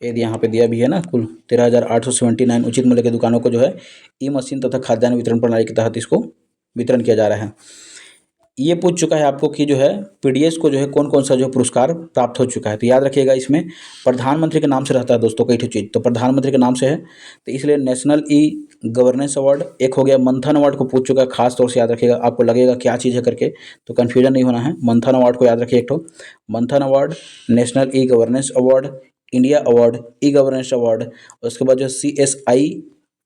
यदि यहाँ पे दिया भी है ना, कुल 13,879 उचित मूल्य की दुकानों को जो है ई मशीन तथा खाद्यान्न वितरण प्रणाली के तहत इसको वितरण किया जा रहा है। ये पूछ चुका है आपको कि जो है पीडीएस को जो है कौन कौन सा जो पुरस्कार प्राप्त हो चुका है, तो याद रखिएगा इसमें प्रधानमंत्री के नाम से रहता है दोस्तों कई चीज़, तो प्रधानमंत्री के नाम से है, तो इसलिए नेशनल ई गवर्नेंस अवार्ड एक हो गया, मंथन अवार्ड को पूछ चुका है, खास तौर से याद रखिएगा, आपको लगेगा क्या चीज़ है करके, तो कन्फ्यूजन नहीं होना है, मंथन अवार्ड को याद रखिए, एक तो मंथन award, national e governance award, India award, e governance award, उसके बाद जो CSI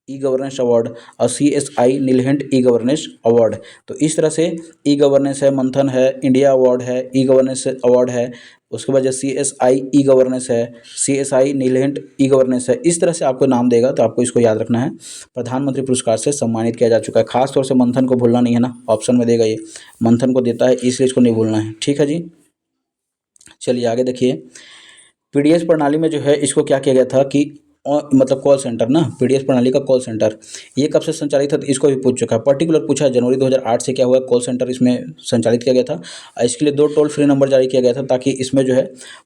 ई गवर्नेंस अवार्ड और CSI नीलहंठ ई गवर्नेंस अवार्ड। तो इस तरह से ई गवर्नेंस है, मंथन है, इंडिया अवार्ड है, ई गवर्नेंस अवार्ड है, उसके बाद जो CSI ई गवर्नेंस है, CSI नीलहंठ ई गवर्नेंस है, इस तरह से आपको नाम देगा, तो आपको इसको याद रखना है। प्रधानमंत्री पुरस्कार से सम्मानित किया जा चुका है, खास तौर से मंथन को भूलना नहीं है ना, ऑप्शन में देगा ये, मंथन को देता है इसलिए इसको नहीं भूलना है, ठीक है जी। चलिए आगे देखिए, पीडीएस प्रणाली में जो है इसको क्या किया गया था कि मतलब कॉल सेंटर ना, पीडीएस प्रणाली का कॉल सेंटर, ये कब से संचालित है तो इसको भी पूछ चुका है। पर्टिकुलर पूछा है जनवरी 2008 से क्या हुआ कॉल सेंटर इसमें संचालित किया गया था। इसके लिए 2 टोल फ्री नंबर जारी किया गया था ताकि इसमें जो है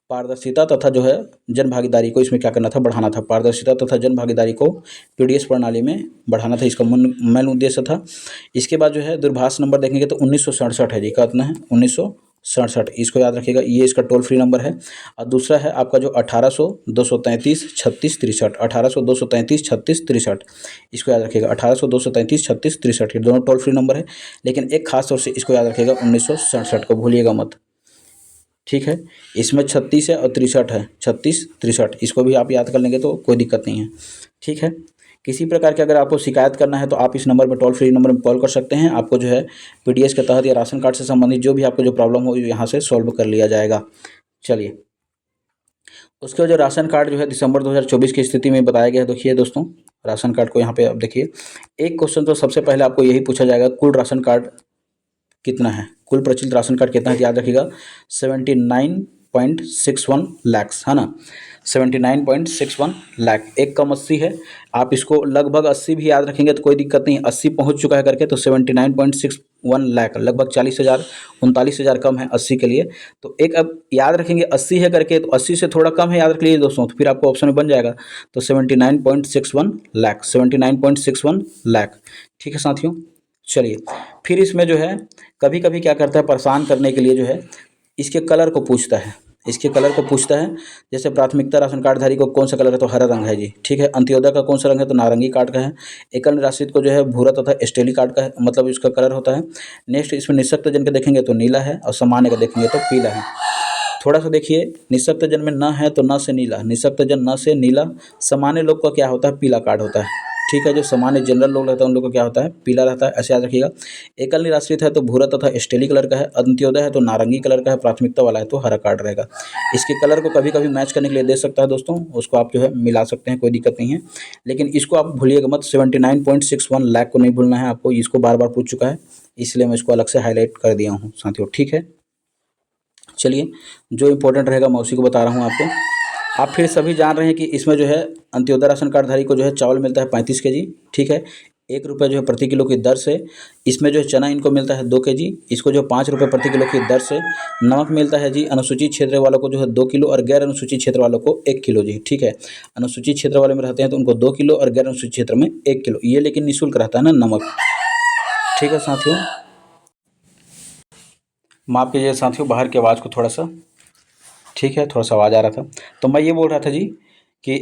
पारदर्शिता तथा जो है जन भागीदारी को इसमें क्या करना था, बढ़ाना था। पारदर्शिता तथा जन भागीदारी को पीडीएस प्रणाली में बढ़ाना था, इसका मेन उद्देश्य था। इसके बाद जो है दूरभाष नंबर देखेंगे तो 1967 है जी, कितना है 1967, इसको याद रखिएगा, ये इसका टोल फ्री नंबर है। और दूसरा है आपका जो 1800-233-3663, 1800-233-3663, इसको याद रखिएगा, 1800-233-3663, ये दोनों टोल फ्री नंबर है। लेकिन एक खास तौर से इसको याद रखिएगा 1967 को भूलिएगा मत, ठीक है। इसमें 36 है और 63 है, 36-63, इसको भी आप याद कर लेंगे तो कोई दिक्कत नहीं है, ठीक है। किसी प्रकार की अगर आपको शिकायत करना है तो आप इस नंबर पर, टोल फ्री नंबर में कॉल कर सकते हैं। आपको जो है पीडीएस के तहत या राशन कार्ड से संबंधित जो भी आपको जो प्रॉब्लम हो यहाँ से सॉल्व कर लिया जाएगा। चलिए, उसके बाद जो राशन कार्ड जो है दिसंबर 2024 की स्थिति में बताया गया है। देखिए दोस्तों, राशन कार्ड को यहाँ पे आप देखिए, एक क्वेश्चन तो सबसे पहले आपको यही पूछा जाएगा, कुल राशन कार्ड कितना है, कुल प्रचलित राशन कार्ड कितना है, याद रखिएगा 79.61 लाख है ना, 79.61 लाख, एक कम 80 है। आप इसको लगभग 80 भी याद रखेंगे तो कोई दिक्कत नहीं, 80 पहुंच चुका है करके तो 79.61 लाख, लगभग 40,000 39,000 कम है 80 के लिए। तो एक अब याद रखेंगे 80 है करके तो 80 से थोड़ा कम है, याद रख लीजिए दोस्तों, तो फिर आपको ऑप्शन में बन जाएगा तो 79.61 लाख, 79.61 लाख, ठीक है साथियों। चलिए, फिर इसमें जो है कभी कभी क्या करता है, परेशान करने के लिए जो है इसके कलर को पूछता है, इसके कलर को पूछता है। जैसे प्राथमिकता राशन कार्डधारी को कौन सा कलर है तो हरा रंग है जी, ठीक है। अंत्योदय का कौन सा रंग है तो नारंगी कार्ड का है। एकल निराश्रित को जो है भूरा तथा स्टेली कार्ड का है, मतलब इसका कलर होता है। नेक्स्ट इसमें निःशक्त जन का देखेंगे तो नीला है और सामान्य का देखेंगे तो पीला है। थोड़ा सा देखिए, निःशक्त जन में न है तो न से नीला, निःशक्त जन न से नीला, सामान्य लोग का क्या होता है, पीला कार्ड होता है, ठीक है। जो सामान्य जनरल लोग रहता है उन लोगों का क्या होता है, पीला रहता है, ऐसे याद रखिएगा। एकल निराश्रित है तो भूरा तथा स्टेली कलर का है, अंत्योदय है तो नारंगी कलर का है, प्राथमिकता वाला है तो हरा कार्ड रहेगा। इसके कलर को कभी कभी मैच करने के लिए दे सकता है दोस्तों, उसको आप जो है मिला सकते हैं, कोई दिक्कत नहीं है। लेकिन इसको आप भूलिएगा मत, 79.61 लाख को नहीं भूलना है आपको, इसको बार बार पूछ चुका है, इसलिए मैं इसको अलग से हाईलाइट कर दिया हूँ साथियों, ठीक है। चलिए, जो इम्पोर्टेंट रहेगा मैं उसी को बता रहा हूँ आपको। आप फिर सभी जान रहे हैं कि इसमें जो है अंत्योदय राशन कार्डधारी को जो है चावल मिलता है 35 केजी, ठीक है, 1 रुपये जो है प्रति किलो की दर से। इसमें जो है चना इनको मिलता है 2 केजी, इसको जो 5 रुपये प्रति किलो की दर से। नमक मिलता है जी अनुसूचित क्षेत्र वालों को जो है 2 किलो और गैर अनुसूचित क्षेत्र वालों को 1 किलो जी, ठीक है। अनुसूचित क्षेत्र वाले में रहते हैं तो उनको 2 किलो और गैर अनुसूचित क्षेत्र में 1 किलो, ये लेकिन निःशुल्क रहता है ना नमक, ठीक है साथियों। माफ़ कीजिए साथियों, बाहर की आवाज़ को थोड़ा सा, ठीक है, थोड़ा सा आवाज़ आ रहा था। तो मैं ये बोल रहा था जी कि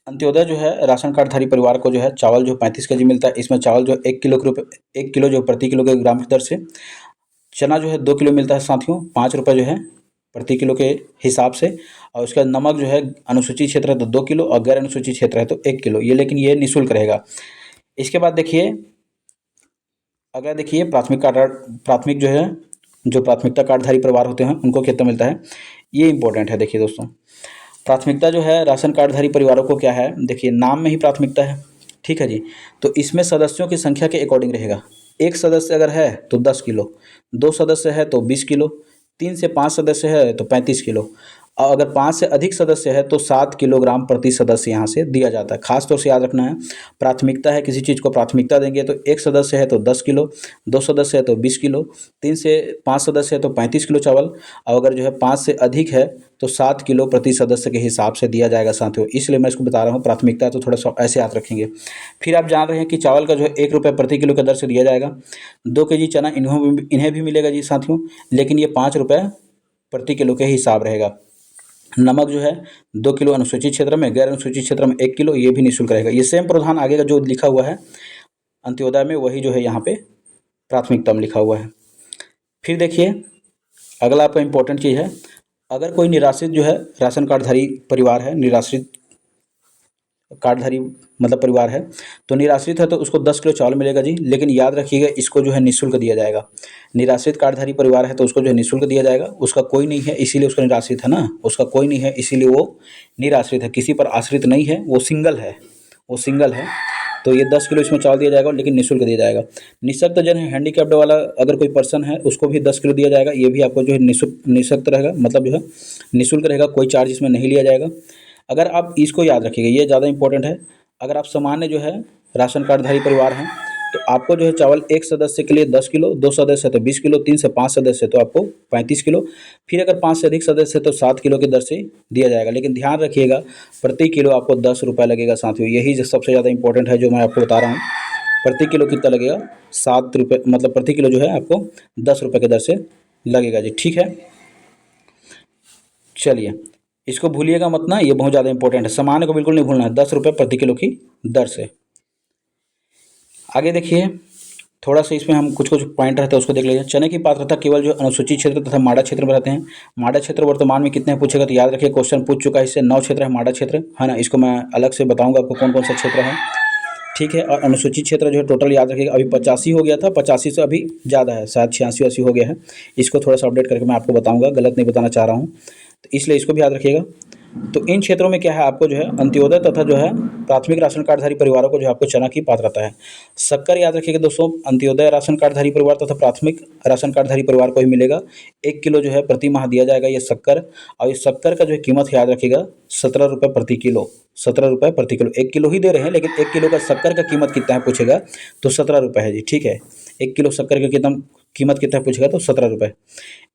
अंत्योदय जो है राशन कार्डधारी परिवार को जो है चावल जो 35 केजी मिलता है, इसमें चावल जो 1 किलो के रुपये, 1 किलो जो प्रति किलो के ग्राम की दर से। चना जो है 2 किलो मिलता है साथियों, 5 रुपये जो है प्रति किलो के हिसाब से। और उसके बाद नमक जो है अनुसूचित क्षेत्र है तो 2 किलो और गैर अनुसूचित क्षेत्र है तो 1 किलो, ये लेकिन ये निःशुल्क रहेगा। इसके बाद देखिए, अगर देखिए प्राथमिक जो है, जो प्राथमिकता कार्डधारी परिवार होते हैं उनको कितना मिलता है, ये इंपॉर्टेंट है। देखिए दोस्तों, प्राथमिकता जो है राशन कार्डधारी परिवारों को क्या है, देखिए नाम में ही प्राथमिकता है, ठीक है जी। तो इसमें सदस्यों की संख्या के अकॉर्डिंग रहेगा। एक सदस्य अगर है तो 10 किलो, 2 सदस्य है तो 20 किलो, 3 से 5 सदस्य है तो 35 किलो, और अगर 5 से अधिक सदस्य है तो 7 किलोग्राम प्रति सदस्य यहाँ से दिया जाता है। खास तौर से याद रखना है, प्राथमिकता है, किसी चीज़ को प्राथमिकता देंगे तो एक सदस्य है तो 10 किलो, 2 सदस्य है तो 20 किलो, 3 से 5 सदस्य है तो 35 किलो चावल, और अगर जो है 5 से अधिक है तो 7 किलो प्रति सदस्य के हिसाब से दिया जाएगा साथियों। इसलिए मैं इसको बता रहा हूँ, प्राथमिकता तो थोड़ा सा ऐसे याद रखेंगे। फिर आप जान रहे हैं कि चावल का जो है 1 रुपये प्रति किलो की दर से दिया जाएगा। 2 केजी चना इन्हें भी मिलेगा जी साथियों, लेकिन ये 5 रुपये प्रति किलो के हिसाब रहेगा। नमक जो है 2 किलो अनुसूचित क्षेत्र में, गैर अनुसूचित क्षेत्र में 1 किलो, ये भी निःशुल्क रहेगा। ये सेम प्रावधान आगे का जो लिखा हुआ है अंत्योदय में, वही जो है यहाँ पे प्राथमिकता में लिखा हुआ है। फिर देखिए, अगला आपका इम्पोर्टेंट चीज़ है, अगर कोई निराश्रित जो है राशन कार्डधारी परिवार है, निराश्रित कार्डधारी मतलब परिवार है, तो निराश्रित है तो उसको 10 किलो चावल मिलेगा जी, लेकिन याद रखिएगा इसको जो है निःशुल्क दिया जाएगा। निराश्रित कार्डधारी परिवार है तो उसको जो है निःशुल्क दिया जाएगा। उसका कोई नहीं है इसीलिए उसका निराश्रित है ना, उसका कोई नहीं है इसीलिए वो निराश्रित है, किसी पर आश्रित नहीं है, वो सिंगल है, वो सिंगल है। तो ये 10 किलो इसमें चावल दिया जाएगा, लेकिन निःशुल्क दिया जाएगा। निःशक्त जन है, हैंडीकैप्ड वाला अगर कोई पर्सन है उसको भी 10 किलो दिया जाएगा, ये भी आपको जो है निःशक्त रहेगा, मतलब जो है निःशुल्क रहेगा, कोई चार्ज इसमें नहीं लिया जाएगा। अगर आप इसको याद रखिएगा, ये ज़्यादा इंपॉर्टेंट है। अगर आप सामान्य जो है राशन कार्डधारी परिवार हैं तो आपको जो है चावल एक सदस्य के लिए 10 किलो, 2 सदस्य तो 20 किलो, 3 से 5 सदस्य तो आपको 35 किलो, फिर अगर 5 से अधिक सदस्य तो 7 किलो की दर से दिया जाएगा। लेकिन ध्यान रखिएगा प्रति किलो आपको 10 रुपये लगेगा साथियों, यही जो सबसे ज़्यादा इंपॉर्टेंट है जो मैं आपको बता रहा हूँ। प्रति किलो कितना लगेगा? 7 रुपये, मतलब प्रति किलो जो है आपको 10 रुपये की दर से लगेगा जी, ठीक है। चलिए, इसको भूलिएगा मत ना, ये बहुत ज़्यादा इंपॉर्टेंट है, सामान्य को बिल्कुल नहीं भूलना है, 10 रुपये प्रति किलो की दर से। आगे देखिए, थोड़ा सा इसमें हम कुछ कुछ पॉइंट रहते हैं उसको देख लीजिए। चने की पात्रता केवल जो अनुसूचित क्षेत्र तथा माडा क्षेत्र में रहते हैं। माडा क्षेत्र वर्तमान में कितने पूछेगा तो याद रखिए, क्वेश्चन पूछ चुका है इससे, 9 क्षेत्र है माडा क्षेत्र, है ना। इसको मैं अलग से बताऊंगा आपको कौन कौन सा क्षेत्र है, ठीक है। और अनुसूचित क्षेत्र जो है टोटल याद रखिएगा, अभी 85 हो गया था, 85 से अभी ज़्यादा है, शायद 86-80 हो गया है। इसको थोड़ा सा अपडेट करके मैं आपको बताऊँगा, गलत नहीं बताना चाह रहा हूँ, तो इसलिए इसको भी याद रखिएगा। तो इन क्षेत्रों में क्या है, आपको जो है अंत्योदय तथा जो है प्राथमिक राशन कार्डधारी परिवारों को जो है आपको चना की पात्रता है। शक्कर याद रखिएगा दोस्तों, अंत्योदय राशन कार्डधारी परिवार तथा प्राथमिक राशन कार्डधारी परिवार को ही मिलेगा। 1 किलो जो है प्रति माह दिया जाएगा ये शक्कर। और इस शक्कर का जो है कीमत याद रखिएगा 17 रुपये प्रति किलो, 17 रुपये प्रति किलो। 1 किलो ही दे रहे हैं, लेकिन 1 किलो का शक्कर का कीमत कितना है पूछेगा तो 17 रुपये है जी, ठीक है। 1 किलो शक्कर का कितना कीमत कितना पूछेगा तो 17 रुपये।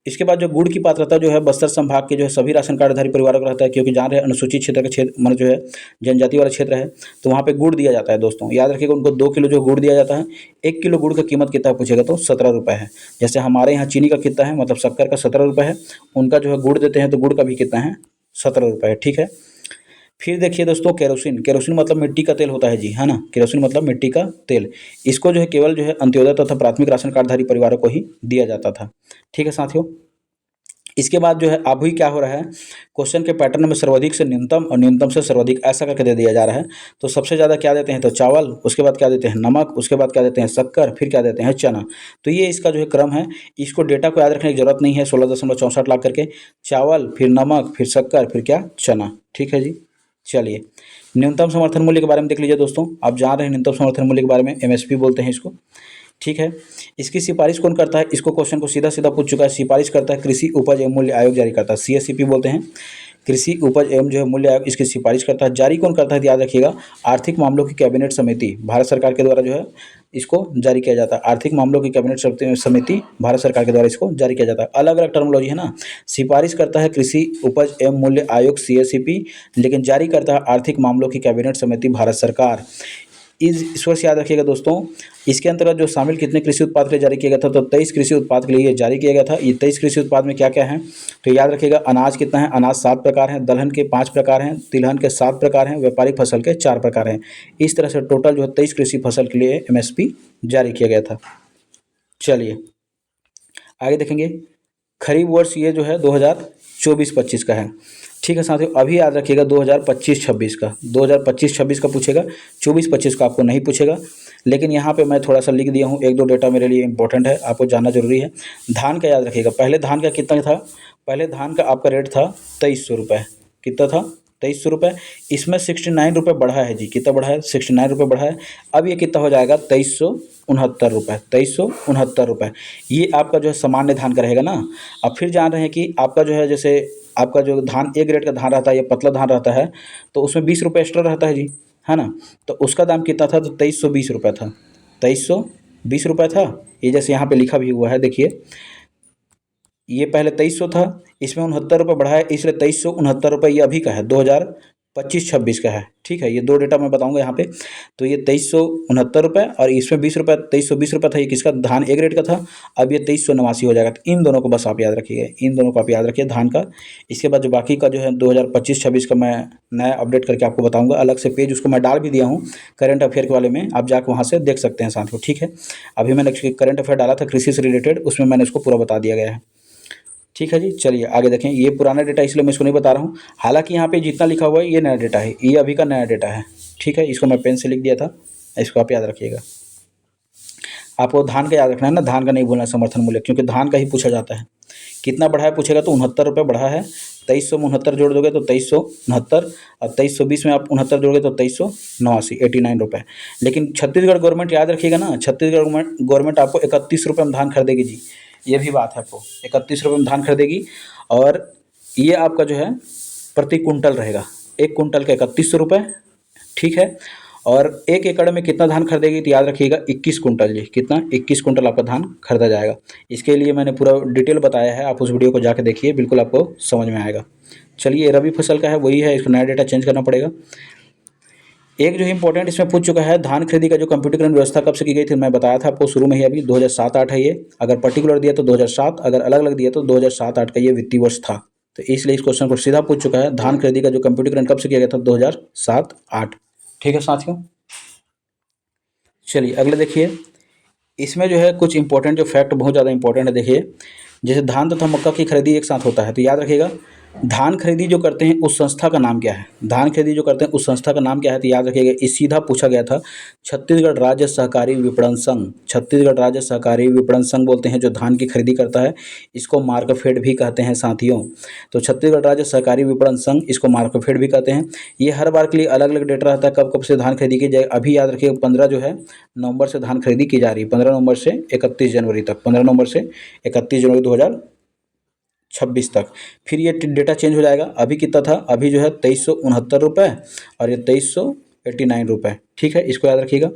इसके बाद जो गुड़ की पात्रता जो है बस्तर संभाग के जो है सभी राशन कार्डधारी परिवारों को रहता है, क्योंकि जान रहे हैं अनुसूचित क्षेत्र का क्षेत्र मतलब जो है जनजाति वाला क्षेत्र है, तो वहाँ पे गुड़ दिया जाता है दोस्तों। याद रखिएगा, उनको 2 किलो जो गुड़ दिया जाता है। 1 किलो गुड़ का कीमत कितना पूछेगा तो 17 रुपये है। जैसे हमारे यहाँ चीनी का कितना है, मतलब शक्कर का 17 रुपये है, उनका जो है गुड़ देते हैं तो गुड़ का भी कितना है 17 रुपये है, ठीक है। फिर देखिए दोस्तों, केरोसिन, केरोसिन मतलब मिट्टी का तेल होता है जी, है ना। केरोसिन मतलब मिट्टी का तेल, इसको जो है केवल जो है अंत्योदय तथा प्राथमिक राशन कार्डधारी परिवारों को ही दिया जाता था, ठीक है साथियों। इसके बाद जो है अभी क्या हो रहा है, क्वेश्चन के पैटर्न में सर्वाधिक से न्यूनतम और न्यूनतम से सर्वाधिक ऐसा करके दे दिया जा रहा है। तो सबसे ज़्यादा क्या देते हैं तो चावल, उसके बाद क्या देते हैं नमक, उसके बाद क्या देते हैं शक्कर, फिर क्या देते हैं चना। तो ये इसका जो है क्रम है। इसको डेटा को याद रखने की जरूरत नहीं है, 16.64 लाख करके चावल, फिर नमक, फिर शक्कर, फिर क्या चना, ठीक है जी। चलिए, न्यूनतम समर्थन मूल्य के बारे में देख लीजिए दोस्तों। आप जान रहे हैं न्यूनतम समर्थन मूल्य के बारे में, एमएसपी बोलते हैं इसको, ठीक है। इसकी सिफारिश कौन करता है, इसको क्वेश्चन को सीधा सीधा पूछ चुका है। सिफारिश करता है कृषि उपज एवं मूल्य आयोग जारी करता है, सीएससीपी बोलते हैं, कृषि उपज एवं जो है मूल्य आयोग इसकी सिफारिश करता है। जारी कौन करता है याद रखिएगा, आर्थिक मामलों की कैबिनेट समिति, भारत सरकार के द्वारा जो है इसको जारी किया जाता है। आर्थिक मामलों की कैबिनेट समिति भारत सरकार के द्वारा इसको जारी किया जाता है। अलग अलग टर्मोलॉजी है ना, सिफारिश करता है कृषि उपज एवं मूल्य आयोग सीएससीपी, लेकिन जारी करता है आर्थिक मामलों की कैबिनेट समिति भारत सरकार। इस वर्ष याद रखिएगा दोस्तों, इसके अंतर्गत जो शामिल कितने कृषि उत्पाद के लिए जारी किया गया था तो 23 कृषि उत्पाद के लिए ये जारी किया गया था। ये 23 कृषि उत्पाद में क्या क्या है तो याद रखिएगा, अनाज कितना है, अनाज 7 प्रकार हैं, दलहन के 5 प्रकार हैं, तिलहन के 7 प्रकार हैं, व्यापारिक फसल के 4 प्रकार हैं। इस तरह से टोटल जो है 23 कृषि फसल के लिए एमएसपी जारी किया गया था। चलिए आगे देखेंगे, खरीफ वर्ष ये जो है 2024-25 का है, ठीक है साथियों। अभी याद रखिएगा 2025-26 का, 2025-26 का पूछेगा, 24-25 का आपको नहीं पूछेगा। लेकिन यहाँ पे मैं थोड़ा सा लिख दिया हूँ, 1-2 डेटा मेरे लिए इंपॉर्टेंट है, आपको जानना जरूरी है। धान का याद रखिएगा, पहले धान का कितना था, पहले धान का आपका रेट था 2300 रुपये, कितना था 2300 रुपये। इसमें 69 रुपये बढ़ा है जी, कितना बढ़ा है 69 रुपये बढ़ा है। अब ये कितना हो जाएगा 2369 रुपये, 2369 रुपये। ये आपका जो है सामान्य धान का रहेगा ना। अब फिर जान रहे हैं कि आपका जो है जैसे आपका जो धान ए ग्रेड का धान रहता है या पतला धान रहता है तो उसमें 20 रुपये एक्स्ट्रा रहता है जी, है ना। तो उसका दाम कितना था तो 2320 रुपये था, 2320 रुपये था। ये जैसे यहाँ पे लिखा भी हुआ है देखिए, ये पहले 2300 था, इसमें 69 रुपये बढ़ा है, इसलिए 2369 रुपये ये अभी का है, 2025-26 का है, ठीक है। ये 2 डेटा मैं बताऊंगा यहाँ पे। तो ये 2369 रुपये और इसमें 20 रुपये, 2320 रुपये था, ये किसका धान ए ग्रेड का था। अब ये 2389 हो जाएगा। तो इन दोनों को बस आप याद रखिएगा, इन दोनों को आप याद रखिए धान का। इसके बाद जो बाकी का जो है 2025-26 का मैं नया अपडेट करके आपको बताऊँगा, अलग से पेज उसको मैं डाल भी दिया हूँ करंट अफेयर के वाले में, आप जाकर वहाँ से देख सकते हैं साथियों, ठीक है। अभी मैंने करंट अफेयर डाला था कृषि से रिलेटेड, उसमें मैंने इसको पूरा बता दिया गया है, ठीक है जी। चलिए आगे देखें, ये पुराना डेटा इसलिए मैं इसको नहीं बता रहा हूँ, हालांकि यहाँ पे जितना लिखा हुआ है ये नया डेटा है, ये अभी का नया डेटा है, ठीक है। इसको मैं पेन से लिख दिया था, इसको आप याद रखिएगा। आपको धान का याद रखना है ना, धान का नहीं भूलना समर्थन मूल्य, क्योंकि धान का ही पूछा जाता है। कितना बढ़ा है पूछेगा तो 69 रुपये बढ़ा है। 2300 में 69 जोड़ दोगे तो 2369, और 2320 में आप 69 जोड़ोगे तो 2389, 89 रुपये। लेकिन छत्तीसगढ़ गवर्नमेंट याद रखिएगा ना, छत्तीसगढ़ गवर्नमेंट आपको 31 रुपये में धान खरीदेगी जी, ये भी बात है, आपको 31 रुपये में धान खरीदेगी। और ये आपका जो है प्रति कुंटल रहेगा, 1 कुंटल का 3100 रुपये, ठीक है। और 1 एकड़ में कितना धान खरीदेगी तो याद रखिएगा 21 कुंटल जी, कितना 21 कुंटल आपका धान खरीदा जाएगा। इसके लिए मैंने पूरा डिटेल बताया है, आप उस वीडियो को जाके देखिए, बिल्कुल आपको समझ में आएगा। चलिए रबी फसल का है वही है, इसको नया डेटा चेंज करना पड़ेगा। एक जो इंपॉर्टेंट इसमें पूछ चुका है, धान खरीदी का जो कंप्यूटरीकरण व्यवस्था कब से की गई थी, मैं बताया था आपको शुरू में ही अभी 2007-8 है ये। अगर पर्टिकुलर दिया तो 2007, अगर अलग अलग दिया तो 2007-8 का ये वित्तीय वर्ष था। तो इसलिए इस क्वेश्चन को सीधा पूछ चुका है, धान खरीदी का जो कंप्यूटरीकरण कब से किया गया था, 2007-8। ठीक है साथियों। चलिए अगले देखिए, इसमें जो है कुछ इंपॉर्टेंट जो फैक्ट बहुत ज़्यादा इंपॉर्टेंट है। देखिए जैसे धान तथा मक्का की खरीदी एक साथ होता है, तो याद रखिएगा धान खरीदी जो करते हैं उस संस्था का नाम क्या है, धान खरीदी जो करते हैं उस संस्था का नाम क्या है, तो याद रखिएगा इस सीधा पूछा गया था, छत्तीसगढ़ राज्य सहकारी विपणन संघ। छत्तीसगढ़ राज्य सहकारी विपणन संघ बोलते हैं जो धान की खरीदी करता है, इसको मार्कफेड भी कहते हैं साथियों। तो छत्तीसगढ़ राज्य सहकारी विपणन संघ, इसको मार्कफेड भी कहते हैं। ये हर बार के लिए अलग अलग डेटा रहता है कब कब से धान खरीदी की जाए। अभी याद रखिएगा 15 जो है नवंबर से धान खरीदी की जा रही है, 15 नवंबर से 31 जनवरी तक, 15 नवंबर से 31 जनवरी 2026 तक। फिर ये डेटा चेंज हो जाएगा। अभी कितना था, अभी जो है 2369 रुपये और ये 2389 रुपये, ठीक है, इसको याद रखिएगा।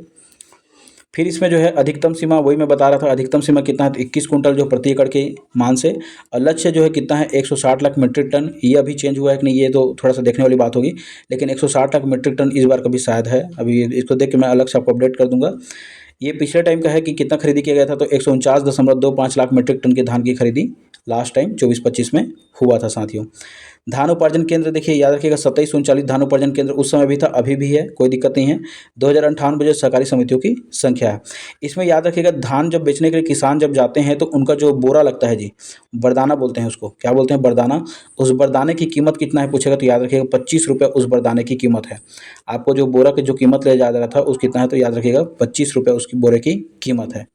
फिर इसमें जो है अधिकतम सीमा वही मैं बता रहा था, अधिकतम सीमा कितना है, तो 21 कुंटल जो प्रति एकड़ के मान से, और लक्ष्य जो है कितना है 160 लाख मीट्रिक टन। ये अभी चेंज हुआ है कि नहीं ये तो थोड़ा सा देखने वाली बात होगी, लेकिन 160 लाख मीट्रिक टन इस बार का भी शायद है। अभी इसको देख के मैं अलग से आपको अपडेट कर दूंगा। ये पिछले टाइम का है कि कितना खरीदी किया गया था, तो 149.25 लाख मीट्रिक टन के धान की खरीदी लास्ट टाइम 24-25 में हुआ था साथियों। धान उपार्जन केंद्र देखिए याद रखिएगा 2739 धान उपार्जन केंद्र उस समय भी था, अभी भी है, कोई दिक्कत नहीं है। 2058 सहकारी समितियों की संख्या है। इसमें याद रखिएगा धान जब बेचने के लिए किसान जब जाते हैं तो उनका जो बोरा लगता है जी, बरदाना बोलते हैं उसको, क्या बोलते हैं, बरदाना। उस बरदाने की कीमत कितना है पूछेगा तो याद रखिएगा 25 रुपये उस बरदाने की कीमत है। आपको जो बोरा की जो कीमत ले जा रहा था उस कितना है, तो याद रखिएगा 25 रुपये उसकी बोरे की कीमत है।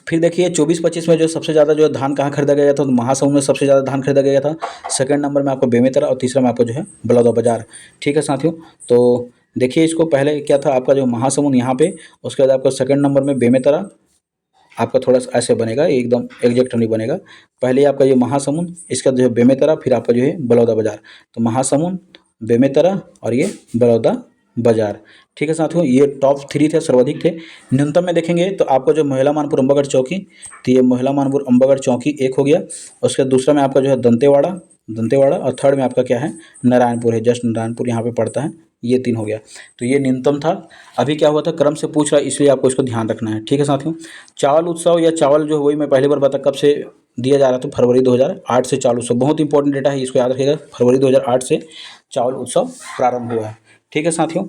फिर देखिए 24-25 में जो सबसे ज़्यादा जो धान कहाँ खरीदा गया था, तो महासमुंद में सबसे ज़्यादा धान खरीदा गया था। सेकंड नंबर में आपको बेमेतरा और तीसरा में आपको जो है बलौदाबाजार। ठीक है साथियों, तो देखिए इसको पहले क्या था आपका जो महासमुंद यहाँ पे, उसके बाद आपको सेकंड नंबर में बेमेतरा, आपका थोड़ा सा ऐसे बनेगा, एकदम एग्जैक्ट नहीं बनेगा। पहले आपका ये महासमुंद, इसका जो है बेमेतरा, फिर आपका जो है बलौदाबाजार। तो महासमुंद, बेमेतरा और ये बलौदाबाजार। ठीक है साथियों, ये टॉप 3 थे, सर्वाधिक थे। न्यूनतम में देखेंगे तो आपको जो महिला मानपुर अम्बागढ़ चौकी, तो ये महिला मानपुर अम्बागढ़ चौकी एक हो गया। उसके दूसरा में आपका जो है दंतेवाड़ा और थर्ड में आपका क्या है, नारायणपुर है, जस्ट नारायणपुर यहाँ पे पड़ता है। ये 3 हो गया, तो ये न्यूनतम था। अभी क्या हुआ था, क्रम से पूछ रहा है इसलिए आपको इसको ध्यान रखना है। ठीक है साथियों, चावल उत्सव या चावल जो वही मैं पहली बार बता कब से दिया जा रहा था, फरवरी 2008 से चावल उत्सव, बहुत इंपॉर्टेंट डेटा है, इसको याद रखिएगा। फरवरी 2008 से चावल उत्सव प्रारंभ हुआ है। ठीक है साथियों,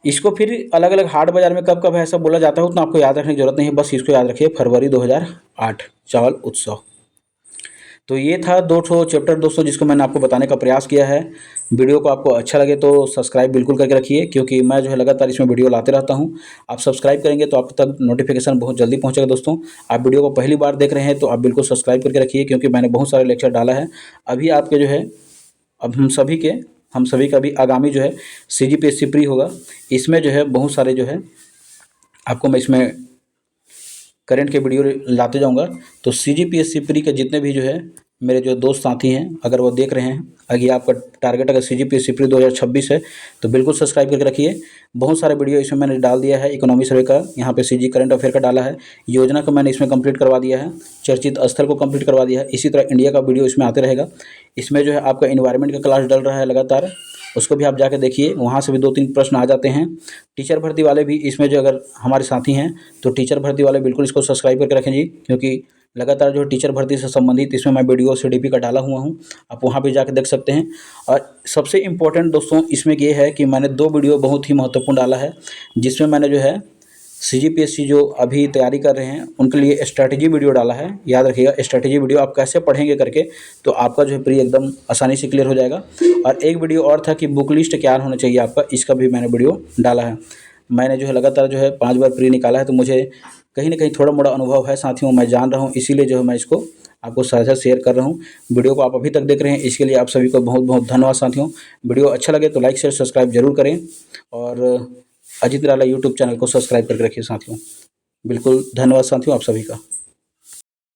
इसको फिर अलग अलग हाट बाजार में कब कब ऐसा बोला जाता है उतना आपको याद रखने की जरूरत नहीं है, बस इसको याद रखिए फरवरी 2008 चावल उत्सव। तो ये था 2 चैप्टर दोस्तों जिसको मैंने आपको बताने का प्रयास किया है। वीडियो को आपको अच्छा लगे तो सब्सक्राइब बिल्कुल करके रखिए, क्योंकि मैं जो है लगातार इसमें वीडियो लाते रहता हूँ। आप सब्सक्राइब करेंगे तो आप तक नोटिफिकेशन बहुत जल्दी पहुँचेगा दोस्तों। आप वीडियो को पहली बार देख रहे हैं तो आप बिल्कुल सब्सक्राइब करके रखिए, क्योंकि मैंने बहुत सारे लेक्चर डाला है। अभी आपके जो है, अब हम सभी का भी आगामी जो है CGPSC प्री होगा, इसमें जो है बहुत सारे जो है आपको मैं इसमें करंट के वीडियो लाते जाऊंगा। तो CGPSC प्री के जितने भी जो है मेरे जो दोस्त साथी हैं, अगर वो देख रहे हैं, अगर आपका टारगेट अगर CGPSC प्री 2026 है तो बिल्कुल सब्सक्राइब करके रखिए। बहुत सारे वीडियो इसमें मैंने डाल दिया है। इकोनॉमी सर्वे का, यहाँ पे CG करंट अफेयर का डाला है, योजना को मैंने इसमें कंप्लीट करवा दिया है, चर्चित स्थल को कंप्लीट करवा दिया है। इसी तरह इंडिया का वीडियो इसमें आते रहेगा। इसमें जो है आपका इन्वायरमेंट का क्लास डल रहा है लगातार, उसको भी आप जाके देखिए, वहाँ से भी 2-3 प्रश्न आ जाते हैं। टीचर भर्ती वाले भी इसमें जो अगर हमारे साथी हैं तो टीचर भर्ती वाले बिल्कुल इसको सब्सक्राइब करके रखें जी, क्योंकि लगातार जो टीचर भर्ती से संबंधित इसमें मैं वीडियो CDP का डाला हुआ हूँ, आप वहाँ पे जाके देख सकते हैं। और सबसे इम्पोर्टेंट दोस्तों इसमें ये है कि मैंने 2 वीडियो बहुत ही महत्वपूर्ण डाला है, जिसमें मैंने जो है CGPSC जो अभी तैयारी कर रहे हैं उनके लिए स्ट्रैटेजी वीडियो डाला है। याद रखिएगा स्ट्रैटेजी वीडियो आप कैसे पढ़ेंगे करके, तो आपका जो है प्री एकदम आसानी से क्लियर हो जाएगा। और एक वीडियो और था कि बुक लिस्ट क्या होना चाहिए आपका, इसका भी मैंने वीडियो डाला है। मैंने जो है लगातार जो है 5 बार प्री निकाला है, तो मुझे कहीं ना कहीं थोड़ा मोड़ा अनुभव है साथियों, मैं जान रहा हूँ, इसीलिए जो है मैं इसको आपको साझा शेयर कर रहा हूँ। वीडियो को आप अभी तक देख रहे हैं, इसके लिए आप सभी को बहुत बहुत धन्यवाद साथियों। वीडियो अच्छा लगे तो लाइक शेयर सब्सक्राइब जरूर करें, और अजीत निराला यूट्यूब चैनल को सब्सक्राइब करके रखिए साथियों। बिल्कुल धन्यवाद साथियों आप सभी का।